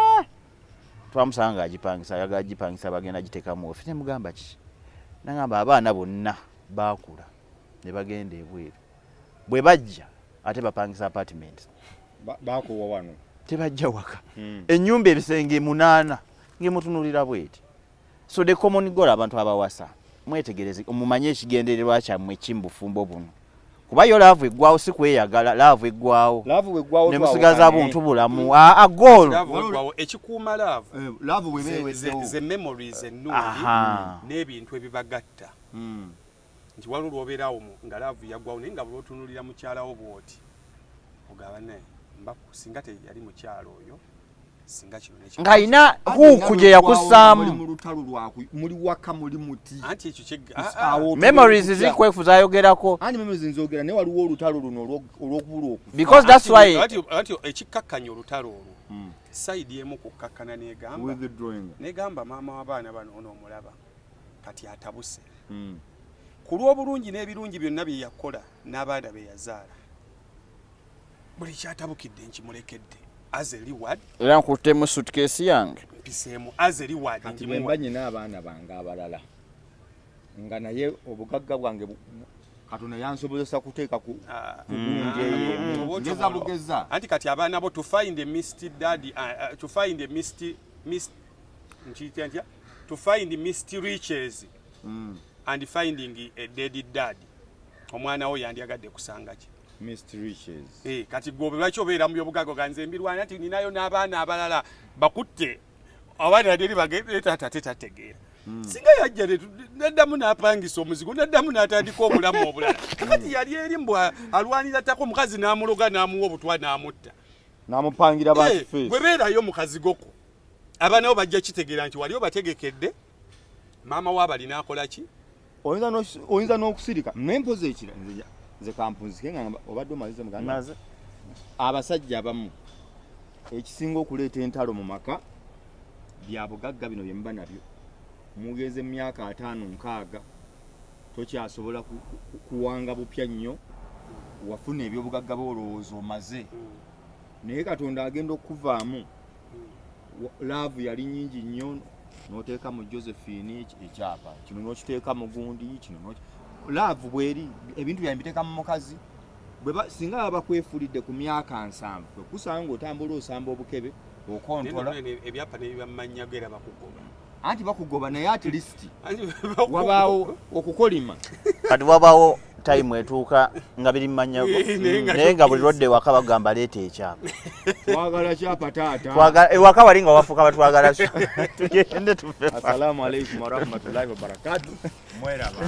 twamusanga agipangisa ayagala agipangisa bagenda agiteekamu ofi ne mugamba ki nagamba abaana bonna baakula ne bagenda ebweru bwe bajja ate bapangisa apartment bakuwa wano tebajja waka ennyumba ebisenge 8 ngemutunulira bweti so the common goal abantu abawasa mwetegereze omumanye ekigendererwa kyammwe kimbufumbo buno kuba yo laavu eggwawo si kweyagala laavu eggwawo ne musigaza buntu bulamu goal ekikuuma laavu ze memories ennungi n'ebintu ebibagatta nti waliwo obeerawo nga laavu yaggwawo naye nga buli otunulira mukyalawo bw'oti ogaba naye singa teyali mukyalo oyo singa kino ng'ayina huuku gye yakussaamu muli waka muli muti anti ekyo memories zikwefu zayogerako anti memories nzogera naye waliwo olutalo luno olw'okubula okufa because that's why anti ekikkakkanya olutalo olwo side emu kukkakkana negamba maama w'abaana bano onoomulaba kati atabuse ku lw'obulungi n'ebirungi byonna bye yakola n'abaana be yazaala buli kyatabukidde nkimulekedde as a reward era nkuttemu suitcase yange mpiseemu as a reward kati bwe mba nyina abaana bange abalala nga naye obugagga bwange Katonda yansobozesa kuteeka ku gundi eyo bugeza anti kati abaana bo to find a misty daddy to find a misty to find misty riches and finding a dead daddy omwana wo yandiagadde kusanga ki misty riches kati gobe lwaki obeera mu byobugago ganze mbirwana ati ninayo n'abaana abalala bakutte abaana deri bagende tata tetategeera singa yajja neddamu n'apangisa omuzigo neddamu n'atandika obulamu obulala kati yali eri mbwa alwanira ttako omukazi n'amuloga n'amuwa obutwa n'amutta n'amupangira bakife bwe beerayo mukazi goko abaana bo bajja kitegeera nti wali obategekedde maama waabali n'akola ki oyinza n'okusirika nempoza ekira nze kampunzike nga obadde omalize muganda abasajja abamu ekisinga okuleeta entalo mu maka bya bugagga bino bye muba nabyo mugeze mu myaka 5-6 tokyasobola kuwanga bupya nnyo wafuna ebyobugagga bw'olowooza omaze naye Katonda agenda okuvaamu laavu yali nnyingi nnyo n'oteeka mu Josephine ekyapa kino n'okiteeka mu gundi kino laavu bweri ebintu bya mbiteeka mu mukazi singa baba kwefulidde ku myaka 7 kusanga otambula osamba obukebe okontola ebyapa n'ebyamanya gera bakugoba anti bakugoba naye at least wabaawo okukolima kati wabaawo time etuuka nga biri mmanyago naye nga buli lwadde waka bagamba leeta ekyapa twagala kyapa taata ewaka wali nga wafuuka batwagala tugende tufe assalamu alaikum warahmatullahi wabarakatuh mweraba